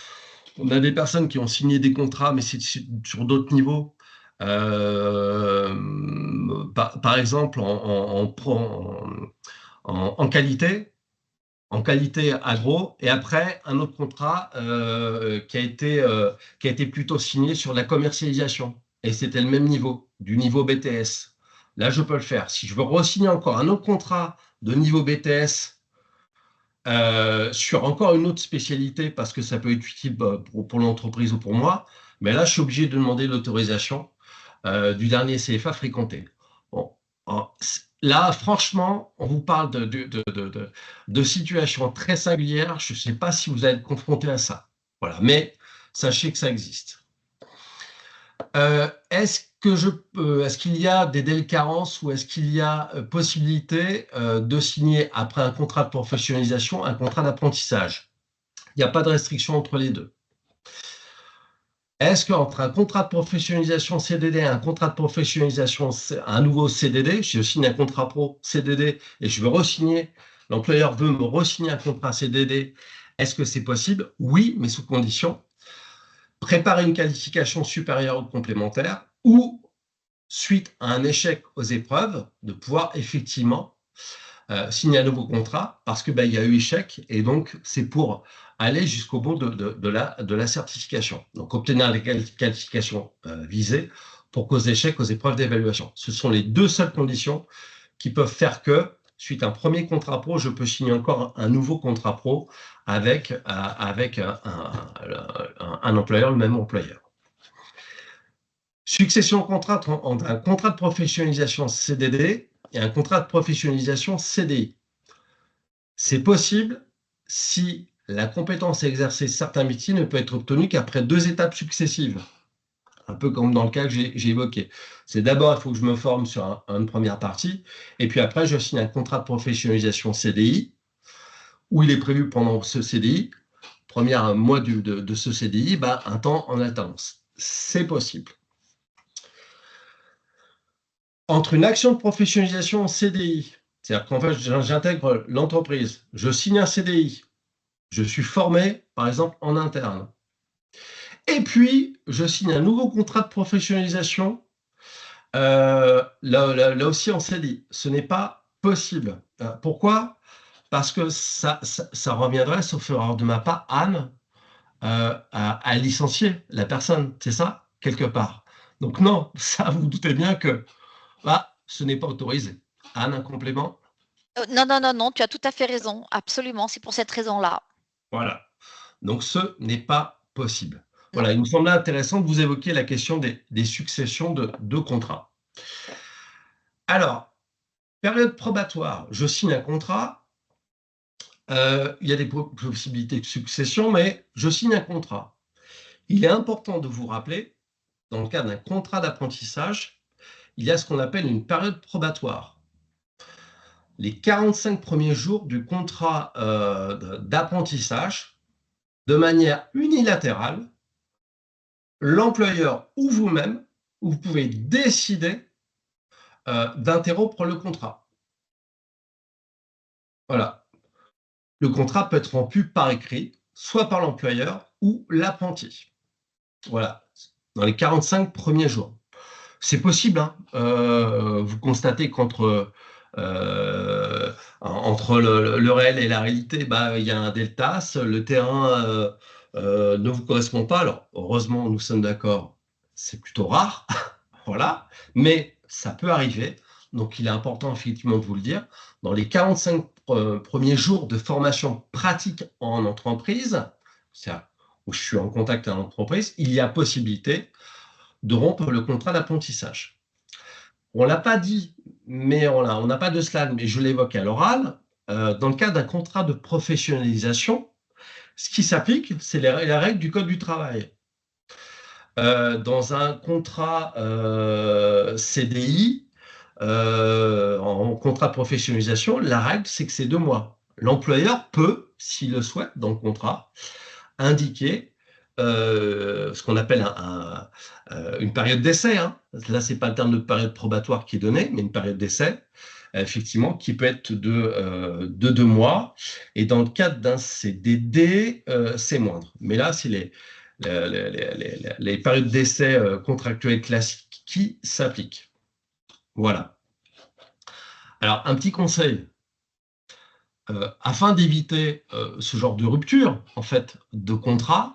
on a des personnes qui ont signé des contrats, mais c'est sur d'autres niveaux. Par exemple, en qualité agro, et après un autre contrat qui a été plutôt signé sur la commercialisation. Et c'était le même niveau, du niveau BTS. Là, je peux le faire. Si je veux re-signer encore un autre contrat de niveau BTS sur encore une autre spécialité, parce que ça peut être utile pour l'entreprise ou pour moi, mais là, je suis obligé de demander l'autorisation du dernier CFA fréquenté. Bon, là, franchement, on vous parle de situations très singulières. Je ne sais pas si vous allez être confronté à ça. Voilà, mais sachez que ça existe. Est-ce qu'il y a des délais de carence ou est-ce qu'il y a possibilité de signer après un contrat de professionnalisation un contrat d'apprentissage? Il n'y a pas de restriction entre les deux. Est-ce qu'entre un contrat de professionnalisation CDD et un contrat de professionnalisation, un nouveau CDD, je signe un contrat pro CDD et je veux re-signer, l'employeur veut me re-signer un contrat CDD, est-ce que c'est possible? Oui, mais sous condition. Préparer une qualification supérieure ou complémentaire ou, suite à un échec aux épreuves, de pouvoir effectivement signer un nouveau contrat parce qu'il y a eu échec et donc c'est pour aller jusqu'au bout de la certification. Donc, obtenir les qualifications visées pour cause d'échec aux épreuves d'évaluation. Ce sont les deux seules conditions qui peuvent faire que, suite à un premier contrat pro, je peux signer encore un nouveau contrat pro avec un employeur, le même employeur. Succession contrat entre un contrat de professionnalisation CDD et un contrat de professionnalisation CDI. C'est possible si la compétence à exercer certains métiers ne peut être obtenue qu'après 2 étapes successives. Un peu comme dans le cas que j'ai évoqué. C'est d'abord, il faut que je me forme sur une première partie, et puis après, je signe un contrat de professionnalisation CDI, où il est prévu pendant ce CDI, premier mois de ce CDI, un temps en alternance. C'est possible. Entre une action de professionnalisation en CDI, c'est-à-dire qu'en fait, j'intègre l'entreprise, je signe un CDI, je suis formé, par exemple, en interne. Et puis, je signe un nouveau contrat de professionnalisation, là aussi en CDI. Ce n'est pas possible. Pourquoi? Parce que ça reviendrait, sauf erreur de ma part, Anne, à licencier la personne, c'est ça, quelque part. Donc non, ça, vous doutez bien que ce n'est pas autorisé. Anne, un complément? Non, tu as tout à fait raison, absolument, c'est pour cette raison-là. Voilà, donc ce n'est pas possible. Voilà, il me semblait intéressant de vous évoquer la question des successions de contrats. Alors, période probatoire, je signe un contrat, il y a des possibilités de succession, mais je signe un contrat. Il est important de vous rappeler, dans le cas d'un contrat d'apprentissage, il y a ce qu'on appelle une période probatoire. Les 45 premiers jours du contrat d'apprentissage, de manière unilatérale, l'employeur ou vous-même, vous pouvez décider d'interrompre le contrat. Voilà. Le contrat peut être rompu par écrit, soit par l'employeur ou l'apprenti. Voilà, dans les 45 premiers jours. C'est possible, hein. Vous constatez qu'entre le réel et la réalité, il y a un delta, le terrain ne vous correspond pas. Alors, heureusement, nous sommes d'accord, c'est plutôt rare, voilà, mais ça peut arriver. Donc, il est important effectivement de vous le dire. Dans les 45 premiers jours de formation pratique en entreprise, c'est-à-dire où je suis en contact avec l'entreprise, il y a possibilité de rompre le contrat d'apprentissage. On ne l'a pas dit, mais on n'a pas de slide, mais je l'évoque à l'oral. Dans le cas d'un contrat de professionnalisation, ce qui s'applique, c'est la règle du Code du travail. Dans un contrat CDI, en contrat de professionnalisation, la règle, c'est que c'est 2 mois. L'employeur peut, s'il le souhaite, dans le contrat, indiquer ce qu'on appelle une période d'essai. Hein. Là, ce n'est pas le terme de période probatoire qui est donné, mais une période d'essai, effectivement, qui peut être de 2 mois. Et dans le cadre d'un CDD, c'est moindre. Mais là, c'est les périodes d'essai contractuelles classiques qui s'appliquent. Voilà. Alors, un petit conseil. Afin d'éviter ce genre de rupture, en fait, de contrat,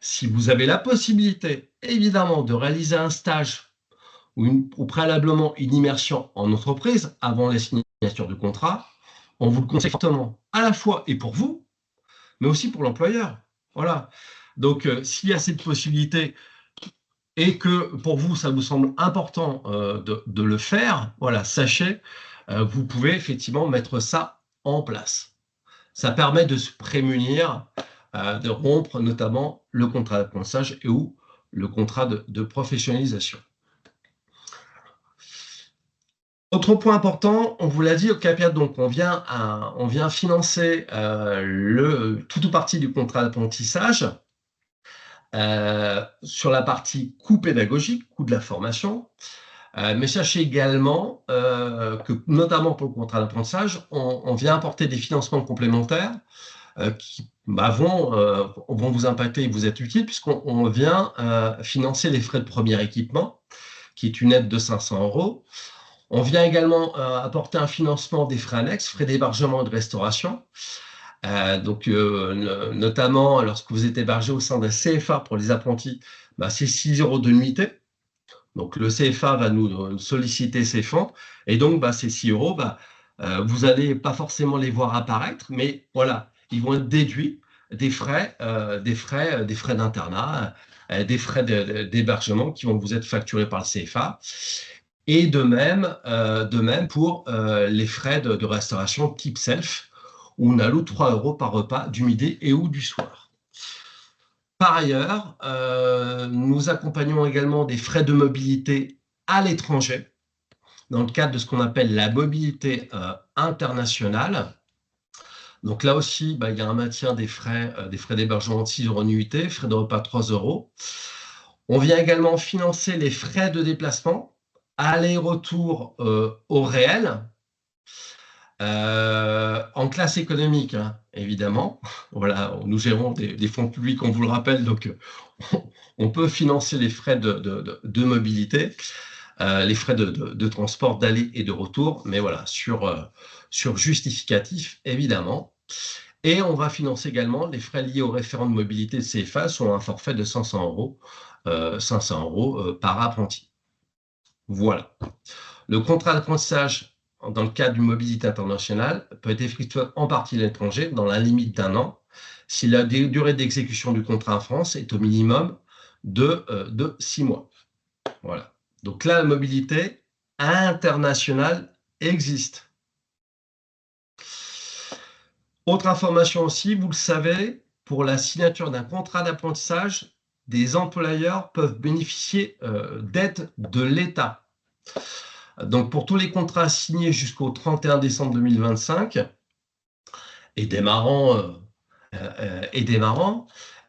si vous avez la possibilité, évidemment, de réaliser un stage ou préalablement une immersion en entreprise avant la signature du contrat, on vous le conseille fortement, à la fois et pour vous, mais aussi pour l'employeur. Voilà. Donc, s'il y a cette possibilité et que pour vous, ça vous semble important de le faire, voilà, sachez, vous pouvez effectivement mettre ça en place. Ça permet de se prémunir, de rompre notamment le contrat d'apprentissage et ou le contrat de professionnalisation. Autre point important, on vous l'a dit au CAPIAT, donc on vient financer tout ou partie du contrat d'apprentissage sur la partie coût pédagogique, coût de la formation. Mais sachez également que, notamment pour le contrat d'apprentissage, on vient apporter des financements complémentaires qui vont vous impacter et vous être utiles, puisqu'on vient financer les frais de premier équipement, qui est une aide de 500 €. On vient également apporter un financement des frais annexes, frais d'hébergement et de restauration. Notamment, lorsque vous êtes hébergé au sein d'un CFA pour les apprentis, c'est 6 € de nuitée. Donc, le CFA va nous solliciter ces fonds. Et donc, ces 6 €, vous n'allez pas forcément les voir apparaître, mais voilà, ils vont être déduits des frais d'internat, des frais d'hébergement qui vont vous être facturés par le CFA. Et de même pour les frais de restauration type self, où on alloue 3 € par repas du midi et ou du soir. Par ailleurs, nous accompagnons également des frais de mobilité à l'étranger, dans le cadre de ce qu'on appelle la mobilité internationale. Donc là aussi, il y a un maintien des frais d'hébergement de 6 € nuitée, frais de repas 3 €. On vient également financer les frais de déplacement, aller-retour au réel, en classe économique, hein, évidemment. Voilà, nous gérons des fonds publics, on vous le rappelle, donc on peut financer les frais de mobilité, les frais de transport d'aller et de retour, mais voilà, sur justificatif, évidemment. Et on va financer également les frais liés au référent de mobilité de CFA sur un forfait de 500 € par apprenti. Voilà. Le contrat d'apprentissage dans le cadre d'une mobilité internationale peut être effectué en partie à l'étranger dans la limite d'1 an si la durée d'exécution du contrat en France est au minimum de 6 mois. Voilà. Donc là, la mobilité internationale existe. Autre information aussi, vous le savez, pour la signature d'un contrat d'apprentissage, des employeurs peuvent bénéficier d'aides de l'État. Donc, pour tous les contrats signés jusqu'au 31 décembre 2025 et démarrant,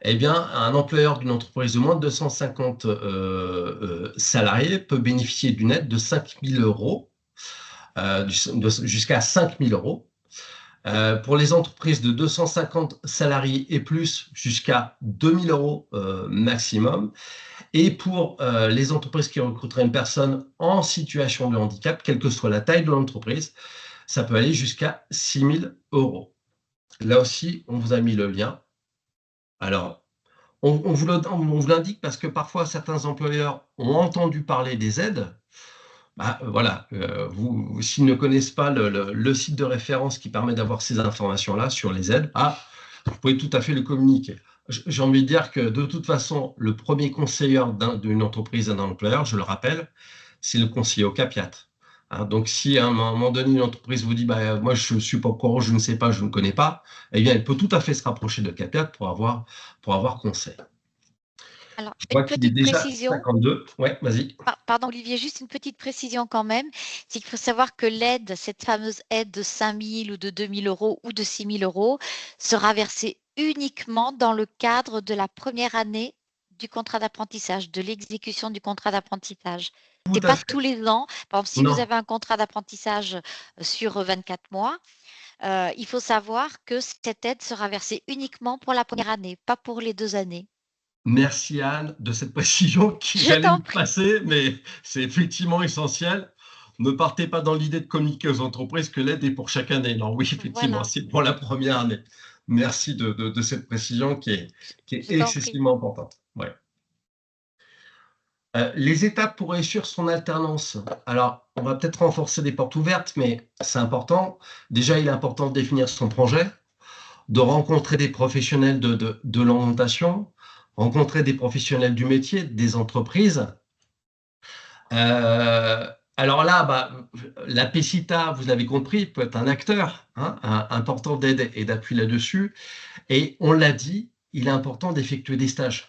eh bien, un employeur d'une entreprise de moins de 250 salariés peut bénéficier d'une aide de 5 000 €, jusqu'à 5 000 €. Pour les entreprises de 250 salariés et plus, jusqu'à 2 000 € maximum. Et pour les entreprises qui recruteraient une personne en situation de handicap, quelle que soit la taille de l'entreprise, ça peut aller jusqu'à 6 000 €. Là aussi, on vous a mis le lien. Alors, on vous l'indique parce que parfois, certains employeurs ont entendu parler des aides. Voilà, s'ils ne connaissent pas le site de référence qui permet d'avoir ces informations-là sur les aides, vous pouvez tout à fait le communiquer. J'ai envie de dire que de toute façon, le premier conseiller d'une entreprise et d'un employeur, je le rappelle, c'est le conseiller au CAPIAT. Hein, donc, si à un moment donné, une entreprise vous dit moi, je ne suis pas au courant, je ne sais pas, je ne connais pas, eh bien, elle peut tout à fait se rapprocher de CAPIAT pour avoir conseil. Alors, Je une vois qu'il est petite déjà précision. 52. Ouais, vas-y. Pardon Olivier, juste une petite précision quand même, c'est qu'il faut savoir que l'aide, cette fameuse aide de 5 000 ou de 2 000 € ou de 6 000 € sera versée uniquement dans le cadre de la première année du contrat d'apprentissage, de l'exécution du contrat d'apprentissage. Ce Tout n'est à pas fait. tous les ans. Par exemple, si vous Non. avez un contrat d'apprentissage sur 24 mois, il faut savoir que cette aide sera versée uniquement pour la première année, pas pour les 2 années. Merci Anne de cette précision qui Je j'allais t'en me prie. passer, mais c'est effectivement essentiel. Ne partez pas dans l'idée de communiquer aux entreprises que l'aide est pour chaque année. Non, oui, effectivement, Voilà, c'est pour la première année. Merci de cette précision qui est je t'en prie. excessivement importante. Ouais. Les étapes pour réussir son alternance. Alors, on va peut-être renforcer des portes ouvertes, mais c'est important. Déjà, il est important de définir son projet, de rencontrer des professionnels de l'orientation, rencontrer des professionnels du métier, des entreprises. Alors là, la PECITA, vous l'avez compris, peut être un acteur important d'aide et d'appui là-dessus. Et on l'a dit, il est important d'effectuer des stages.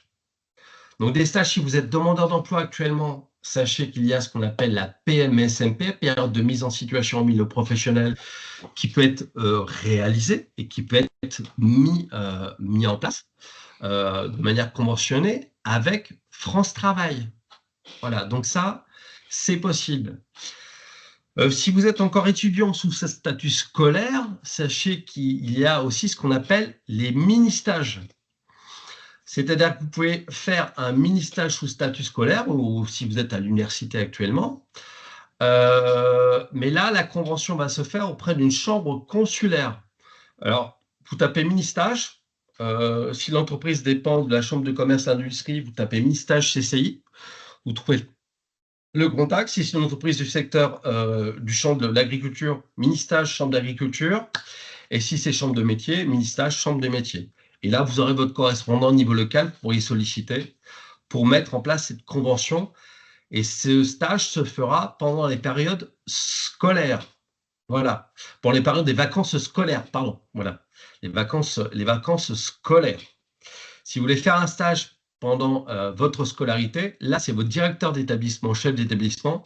Donc des stages, si vous êtes demandeur d'emploi actuellement, sachez qu'il y a ce qu'on appelle la PMSMP, période de mise en situation au milieu professionnel, qui peut être réalisée et qui peut être mis en place de manière conventionnée avec France Travail. Voilà, donc ça, c'est possible. Si vous êtes encore étudiant sous ce statut scolaire, sachez qu'il y a aussi ce qu'on appelle les mini-stages. C'est-à-dire que vous pouvez faire un mini-stage sous statut scolaire ou si vous êtes à l'université actuellement. Mais là, la convention va se faire auprès d'une chambre consulaire. Alors, vous tapez mini-stage. Si l'entreprise dépend de la chambre de commerce et d'industrie, vous tapez mini-stage CCI. Vous trouvez le contact. Si c'est une entreprise du secteur du champ de l'agriculture, mini-stage chambre d'agriculture. Et si c'est chambre de métier, mini-stage chambre des métiers. Et là, vous aurez votre correspondant au niveau local pour y solliciter, pour mettre en place cette convention. Et ce stage se fera pendant les périodes scolaires. Voilà. Pour les périodes des vacances scolaires, pardon. Voilà. Les vacances scolaires. Si vous voulez faire un stage pendant votre scolarité, là, c'est votre directeur d'établissement, chef d'établissement,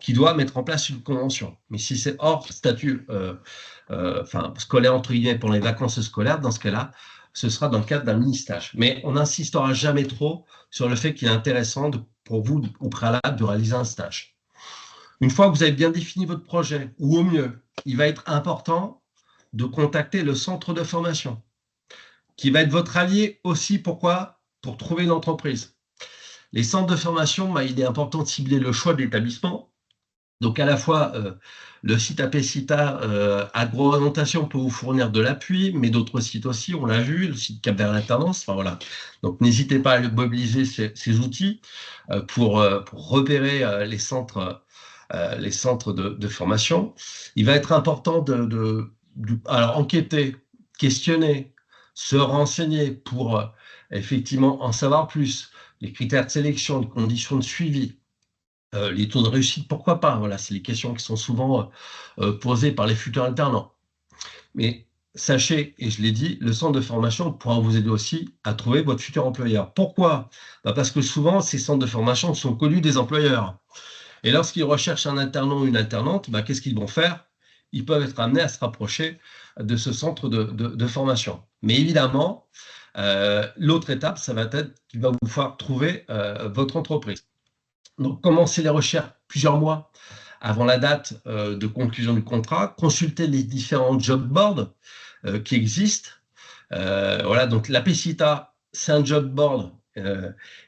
qui doit mettre en place une convention. Mais si c'est hors statut scolaire, entre guillemets, pour les vacances scolaires, dans ce cas-là, ce sera dans le cadre d'un mini-stage. Mais on n'insistera jamais trop sur le fait qu'il est intéressant pour vous, au préalable, de réaliser un stage. Une fois que vous avez bien défini votre projet, ou au mieux, il va être important de contacter le centre de formation, qui va être votre allié aussi. Pourquoi? Pour trouver une entreprise. Les centres de formation, il est important de cibler le choix de l'établissement. Donc, à la fois, le site APECITA Agro-Orientation peut vous fournir de l'appui, mais d'autres sites aussi, on l'a vu, le site Cap Vert Alternance. Enfin, voilà. Donc, n'hésitez pas à mobiliser ces outils pour repérer les centres de formation. Il va être important alors, enquêter, questionner, se renseigner pour effectivement en savoir plus, les critères de sélection, les conditions de suivi, les taux de réussite, pourquoi pas. Voilà, c'est les questions qui sont souvent posées par les futurs alternants. Mais sachez, et je l'ai dit, le centre de formation pourra vous aider aussi à trouver votre futur employeur. Pourquoi? Parce que souvent, ces centres de formation sont connus des employeurs. Et lorsqu'ils recherchent un alternant ou une alternante, qu'est-ce qu'ils vont faire? Ils peuvent être amenés à se rapprocher de ce centre de formation. Mais évidemment, l'autre étape, ça va être qu'il va vous falloir trouver votre entreprise. Donc, commencez les recherches plusieurs mois avant la date de conclusion du contrat. Consultez les différents job boards qui existent. Voilà, donc la PECITA, c'est un job board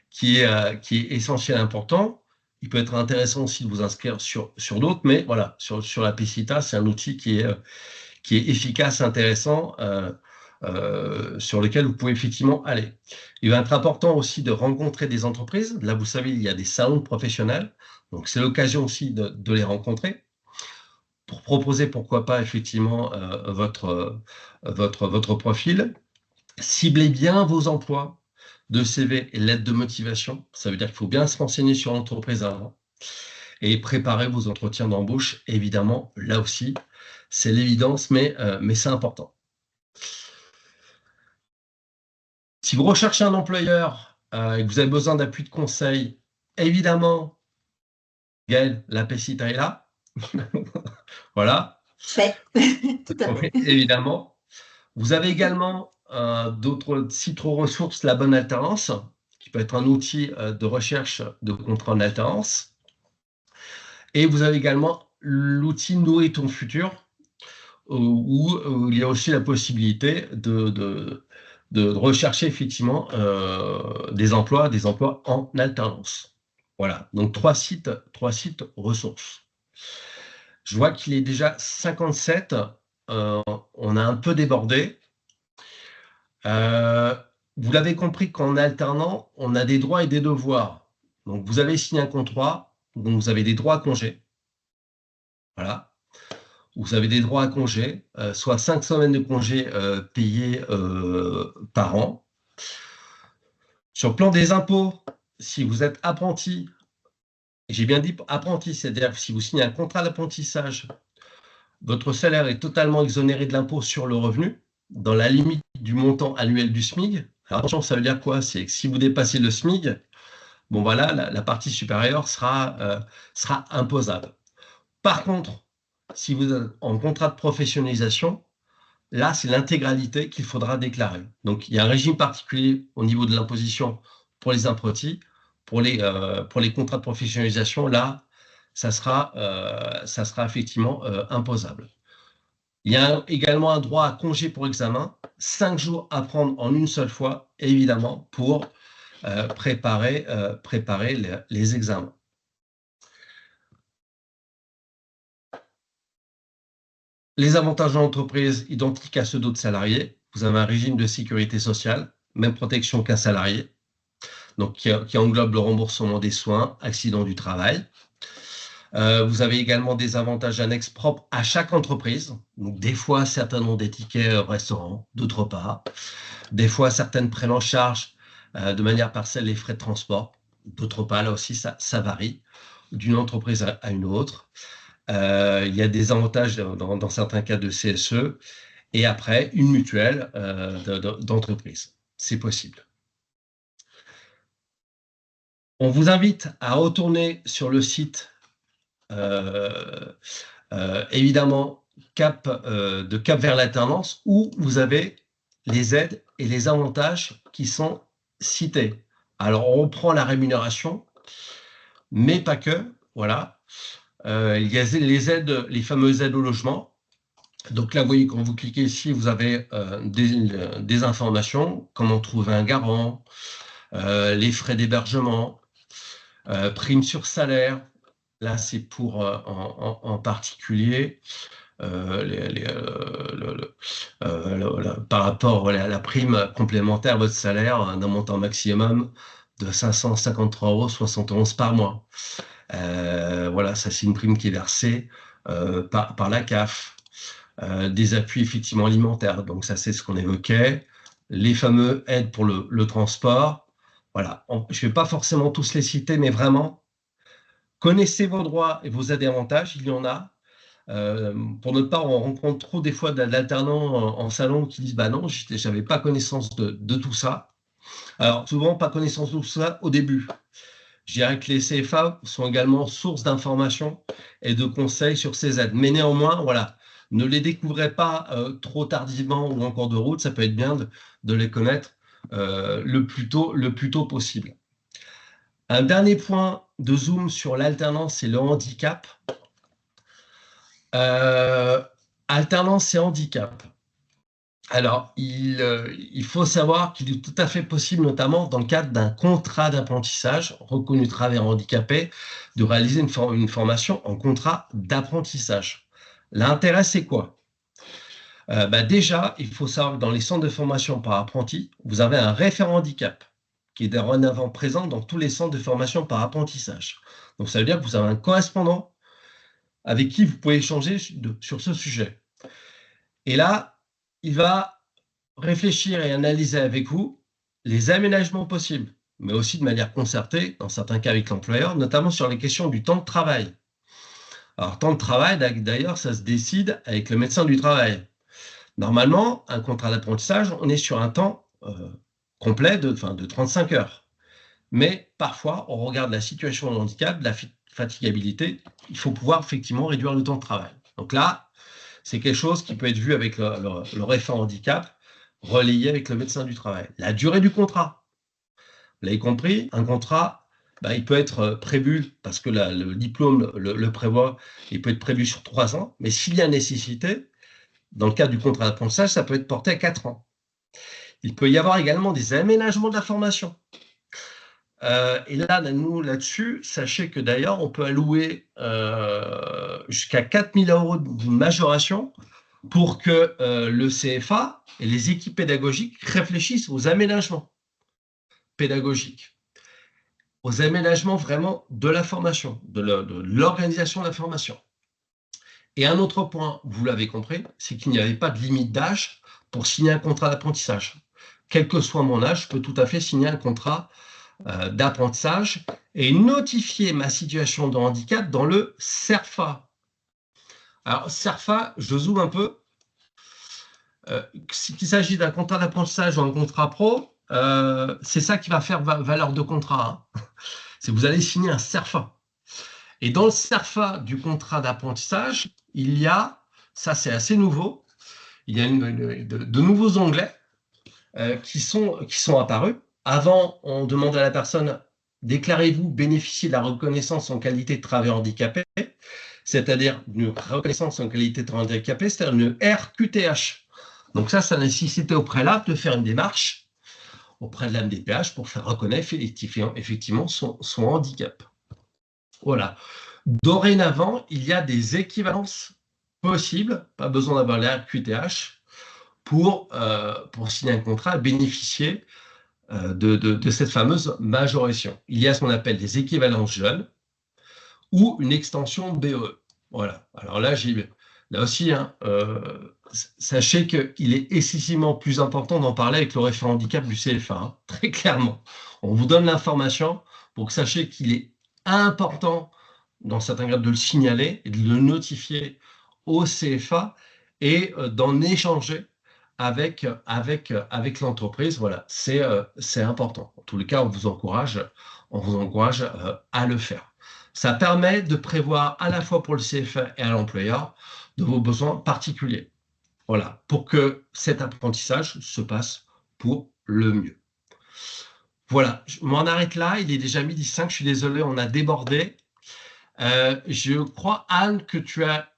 qui est essentiel et important. Il peut être intéressant aussi de vous inscrire sur d'autres, mais voilà, sur la PECITA, c'est un outil qui est efficace, intéressant, sur lequel vous pouvez effectivement aller. Il va être important aussi de rencontrer des entreprises. Là, vous savez, il y a des salons professionnels, donc c'est l'occasion aussi de les rencontrer pour proposer, pourquoi pas, effectivement, votre profil. Ciblez bien vos emplois de CV et lettres de motivation. Ça veut dire qu'il faut bien se renseigner sur l'entreprise avant et préparer vos entretiens d'embauche. Évidemment, là aussi, c'est l'évidence, mais c'est important. Si vous recherchez un employeur et que vous avez besoin d'appui de conseil, évidemment, Gaëlle, la PECITA est là. Voilà. Fait. Tout à fait. Évidemment. Vous avez également d'autres sites ressources, la bonne alternance, qui peut être un outil de recherche de contrat en alternance. Et vous avez également l'outil Nourris ton futur, où il y a aussi la possibilité de rechercher effectivement des emplois en alternance. Voilà, donc trois sites ressources. Je vois qu'il est déjà 57, on a un peu débordé. Vous l'avez compris qu'en alternant, on a des droits et des devoirs. Donc, vous avez signé un contrat, donc vous avez des droits à congé. Voilà. Vous avez des droits à congé, soit 5 semaines de congé payés par an. Sur le plan des impôts, si vous êtes apprenti, j'ai bien dit apprenti, c'est-à-dire que si vous signez un contrat d'apprentissage, votre salaire est totalement exonéré de l'impôt sur le revenu, dans la limite du montant annuel du SMIC. Alors, attention, ça veut dire quoi? C'est que si vous dépassez le SMIC, bon voilà, la partie supérieure sera imposable. Par contre, si vous êtes en contrat de professionnalisation, là, c'est l'intégralité qu'il faudra déclarer. Donc, il y a un régime particulier au niveau de l'imposition pour les apprentis. Pour les contrats de professionnalisation, là, ça sera effectivement imposable. Il y a également un droit à congé pour examen, 5 jours à prendre en une seule fois, évidemment, pour préparer les examens. Les avantages de l'entreprise, identiques à ceux d'autres salariés. Vous avez un régime de sécurité sociale, même protection qu'un salarié, donc qui englobe le remboursement des soins, accidents du travail. Vous avez également des avantages annexes propres à chaque entreprise. Donc, des fois, certains ont des tickets restaurant, d'autres pas. Des fois, certaines prennent en charge de manière partielle les frais de transport. D'autres pas, là aussi, ça varie d'une entreprise à une autre. Il y a des avantages dans certains cas de CSE. Et après, une mutuelle d'entreprise. C'est possible. On vous invite à retourner sur le site évidemment de Cap vers l'alternance, où vous avez les aides et les avantages qui sont cités. Alors, on reprend la rémunération, mais pas que, voilà. Il y a les aides, les fameuses aides au logement. Donc là, vous voyez, quand vous cliquez ici, vous avez des informations, comment trouver un garant, les frais d'hébergement, prime sur salaire. Là, c'est pour en particulier par rapport à la prime complémentaire à votre salaire d'un montant maximum de 553,71 € par mois. Voilà, ça c'est une prime qui est versée par la CAF. Des appuis effectivement alimentaires, donc ça c'est ce qu'on évoquait. Les fameux aides pour le transport. Voilà, je ne vais pas forcément tous les citer, mais vraiment, connaissez vos droits et vos aides et avantages, il y en a. Pour notre part, on rencontre trop des fois d'alternants en salon qui disent « bah non, je n'avais pas connaissance de tout ça ». Alors souvent, pas connaissance de tout ça au début. Je dirais que les CFA sont également source d'informations et de conseils sur ces aides. Mais néanmoins, voilà, ne les découvrez pas trop tardivement ou en cours de route. Ça peut être bien de les connaître le plus tôt possible. Un dernier point de zoom sur l'alternance, c'est le handicap. Alternance et handicap. Alors, il faut savoir qu'il est tout à fait possible, notamment dans le cadre d'un contrat d'apprentissage reconnu travailleur handicapé, de réaliser une formation en contrat d'apprentissage. L'intérêt, c'est quoi? Déjà, il faut savoir que dans les centres de formation par apprenti, vous avez un référent handicap qui est dorénavant présent dans tous les centres de formation par apprentissage. Donc, ça veut dire que vous avez un correspondant avec qui vous pouvez échanger sur ce sujet. Et là, il va réfléchir et analyser avec vous les aménagements possibles, mais aussi de manière concertée, dans certains cas avec l'employeur, notamment sur les questions du temps de travail. Alors, temps de travail, d'ailleurs, ça se décide avec le médecin du travail. Normalement, un contrat d'apprentissage, on est sur un temps complet de 35 heures. Mais parfois, on regarde la situation de handicap, de la fatigabilité, il faut pouvoir effectivement réduire le temps de travail. Donc là, c'est quelque chose qui peut être vu avec le référent handicap, relayé avec le médecin du travail. La durée du contrat. Vous l'avez compris, un contrat, il peut être prévu, parce que le diplôme le prévoit, il peut être prévu sur 3 ans, mais s'il y a nécessité, dans le cadre du contrat d'apprentissage, ça peut être porté à 4 ans. Il peut y avoir également des aménagements de la formation. Et là, nous, là-dessus, sachez que d'ailleurs, on peut allouer jusqu'à 4 000 € de majoration pour que le CFA et les équipes pédagogiques réfléchissent aux aménagements pédagogiques. aux aménagements vraiment de la formation, de l'organisation de la formation. Et un autre point, vous l'avez compris, c'est qu'il n'y avait pas de limite d'âge pour signer un contrat d'apprentissage. Quel que soit mon âge, je peux tout à fait signer un contrat d'apprentissage et notifier ma situation de handicap dans le CERFA. Alors, CERFA, je zoome un peu. Qu'il s'agit d'un contrat d'apprentissage ou un contrat pro, c'est ça qui va faire valeur de contrat. Hein. C'est vous allez signer un CERFA. Et dans le CERFA du contrat d'apprentissage, il y a, ça c'est assez nouveau, il y a de nouveaux onglets qui sont apparus. Avant, on demandait à la personne, déclarez-vous bénéficier de la reconnaissance en qualité de travailleur handicapé, c'est-à-dire une reconnaissance en qualité de travailleur handicapé, c'est-à-dire une RQTH. Donc ça nécessitait au préalable de faire une démarche auprès de la MDPH pour faire reconnaître effectivement son handicap. Voilà. Dorénavant, il y a des équivalences possibles, pas besoin d'avoir la RQTH, pour signer un contrat et bénéficier de cette fameuse majoration. Il y a ce qu'on appelle des équivalences jeunes ou une extension BE. Voilà. Alors là, là aussi, hein, sachez qu'il est excessivement plus important d'en parler avec le référent handicap du CFA, hein, très clairement. On vous donne l'information pour que sachez qu'il est important, dans certains cas, de le signaler et de le notifier au CFA et d'en échanger avec l'entreprise. Voilà, c'est important. En tous les cas, on vous encourage à le faire. Ça permet de prévoir à la fois pour le CFA et à l'employeur de vos besoins particuliers. Voilà, pour que cet apprentissage se passe pour le mieux. Voilà, je m'en arrête là. Il est déjà 12h05. Je suis désolé, on a débordé. Je crois, Anne, que tu as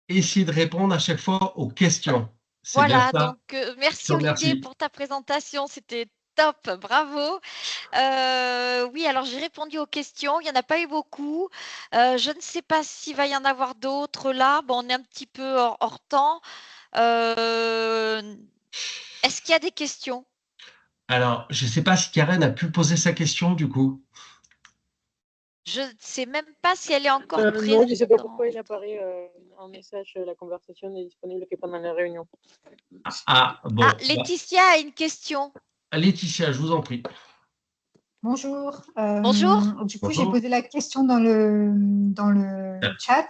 essayé de répondre à chaque fois aux questions. Voilà, donc merci Olivier pour ta présentation. C'était top, bravo. Oui, alors j'ai répondu aux questions. Il n'y en a pas eu beaucoup. Je ne sais pas s'il va y en avoir d'autres là. Bon, on est un petit peu hors temps. Est-ce qu'il y a des questions? Alors, je ne sais pas si Karen a pu poser sa question du coup. Je ne sais même pas si elle est encore présente. Non, je ne sais pas pourquoi il apparaît en message la conversation n'est disponible que pendant la réunion. Bon. Laetitia a une question. Laetitia, je vous en prie. Bonjour. Bonjour. Du coup, j'ai posé la question dans le chat,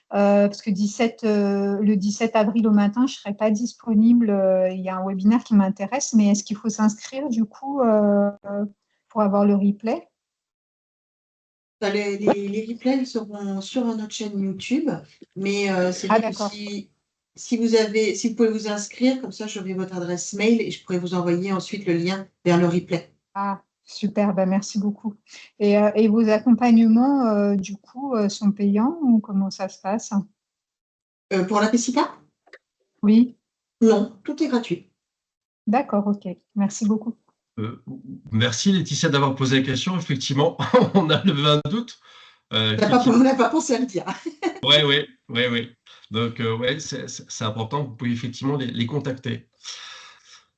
parce que le 17 avril au matin, je ne serai pas disponible. Il y a un webinaire qui m'intéresse, mais est-ce qu'il faut s'inscrire du coup pour avoir le replay? Les replays seront sur notre chaîne YouTube, mais c'est si vous pouvez vous inscrire, comme ça j'aurai votre adresse mail et je pourrai vous envoyer ensuite le lien vers le replay. Ah, super, merci beaucoup. Et vos accompagnements, du coup, sont payants ou comment ça se passe? Pour la PECITA? Oui. Non, tout est gratuit. D'accord, ok. Merci beaucoup. Merci Laetitia d'avoir posé la question. Effectivement, on a levé un doute. On n'a pas pensé à le dire. Oui. Donc, c'est important. Vous pouvez effectivement les contacter.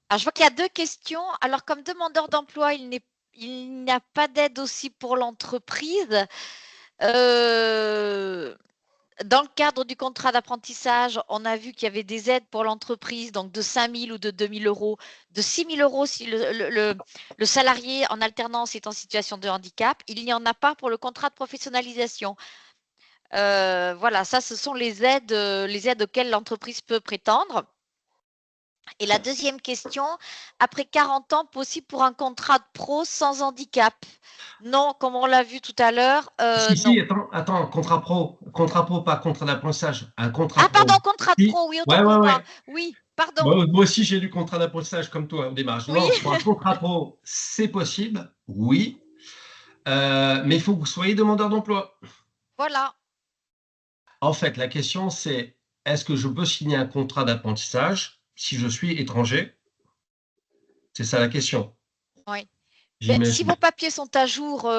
Alors, je vois qu'il y a deux questions. Alors, comme demandeur d'emploi, il n'y a pas d'aide aussi pour l'entreprise. Dans le cadre du contrat d'apprentissage, on a vu qu'il y avait des aides pour l'entreprise, donc de 5 000 ou de 2 000 euros, de 6 000 euros si le salarié en alternance est en situation de handicap. Il n'y en a pas pour le contrat de professionnalisation. Voilà, ça, ce sont les aides auxquelles l'entreprise peut prétendre. Et la deuxième question, après 40 ans, possible pour un contrat de pro sans handicap? Non, comme on l'a vu tout à l'heure. Si, attends, contrat pro, pas contrat d'apprentissage, un contrat pro. Pardon, contrat de pro, oui, autant pour moi. Oui, pardon. Moi aussi, j'ai lu contrat d'apprentissage comme toi au démarrage. Oui. Non, pour un contrat pro, c'est possible, oui, mais il faut que vous soyez demandeur d'emploi. Voilà. En fait, la question, c'est est-ce que je peux signer un contrat d'apprentissage si je suis étranger? C'est ça la question. Oui. Si vos papiers sont à jour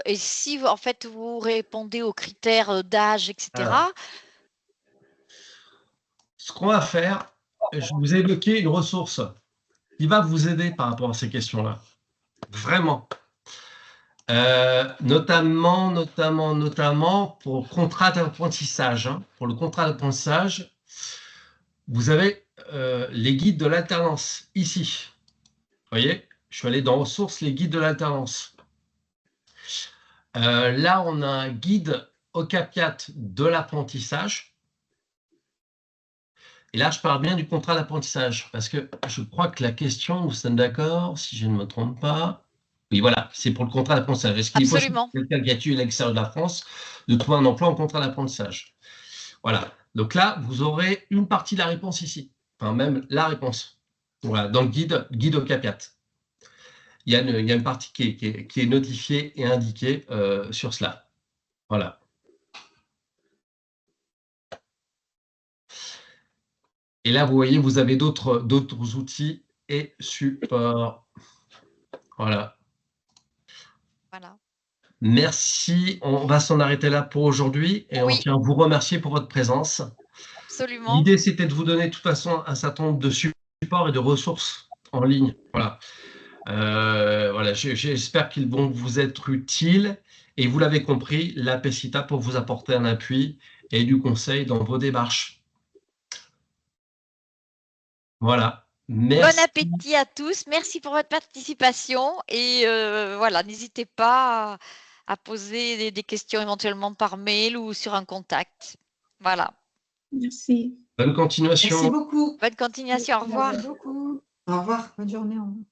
et si en fait vous répondez aux critères d'âge, etc. Alors, ce qu'on va faire, je vous ai évoqué une ressource qui va vous aider par rapport à ces questions-là. Vraiment. Notamment pour le contrat d'apprentissage. Hein. Pour le contrat d'apprentissage, vous avez les guides de l'alternance ici. Vous voyez, je suis allé dans ressources, les guides de l'alternance. Là, on a un guide OCAPIAT de l'apprentissage. Et là, je parle bien du contrat d'apprentissage parce que je crois que la question, vous êtes d'accord, si je ne me trompe pas. Oui, voilà, c'est pour le contrat d'apprentissage. Est-ce qu'il est possible pour quelqu'un qui a tué l'extérieur de la France de trouver un emploi en contrat d'apprentissage? Voilà. Donc là, vous aurez une partie de la réponse ici. Enfin, même la réponse. Voilà, dans le guide OCAPIAT. Il y a une partie qui est notifiée et indiquée sur cela. Voilà. Et là, vous voyez, vous avez d'autres outils et supports. Voilà. Voilà. Merci. On va s'en arrêter là pour aujourd'hui. Et on tient à vous remercier pour votre présence. Absolument. L'idée, c'était de vous donner de toute façon un certain nombre de supports et de ressources en ligne. Voilà. Voilà. J'espère qu'ils vont vous être utiles. Et vous l'avez compris, la PECITA pour vous apporter un appui et du conseil dans vos démarches. Voilà. Merci. Bon appétit à tous. Merci pour votre participation. Et voilà, n'hésitez pas à poser des questions éventuellement par mail ou sur un contact. Voilà. Merci. Bonne continuation. Merci beaucoup. Bonne continuation. Au revoir. Merci beaucoup. Au revoir. Bonne journée. Au revoir.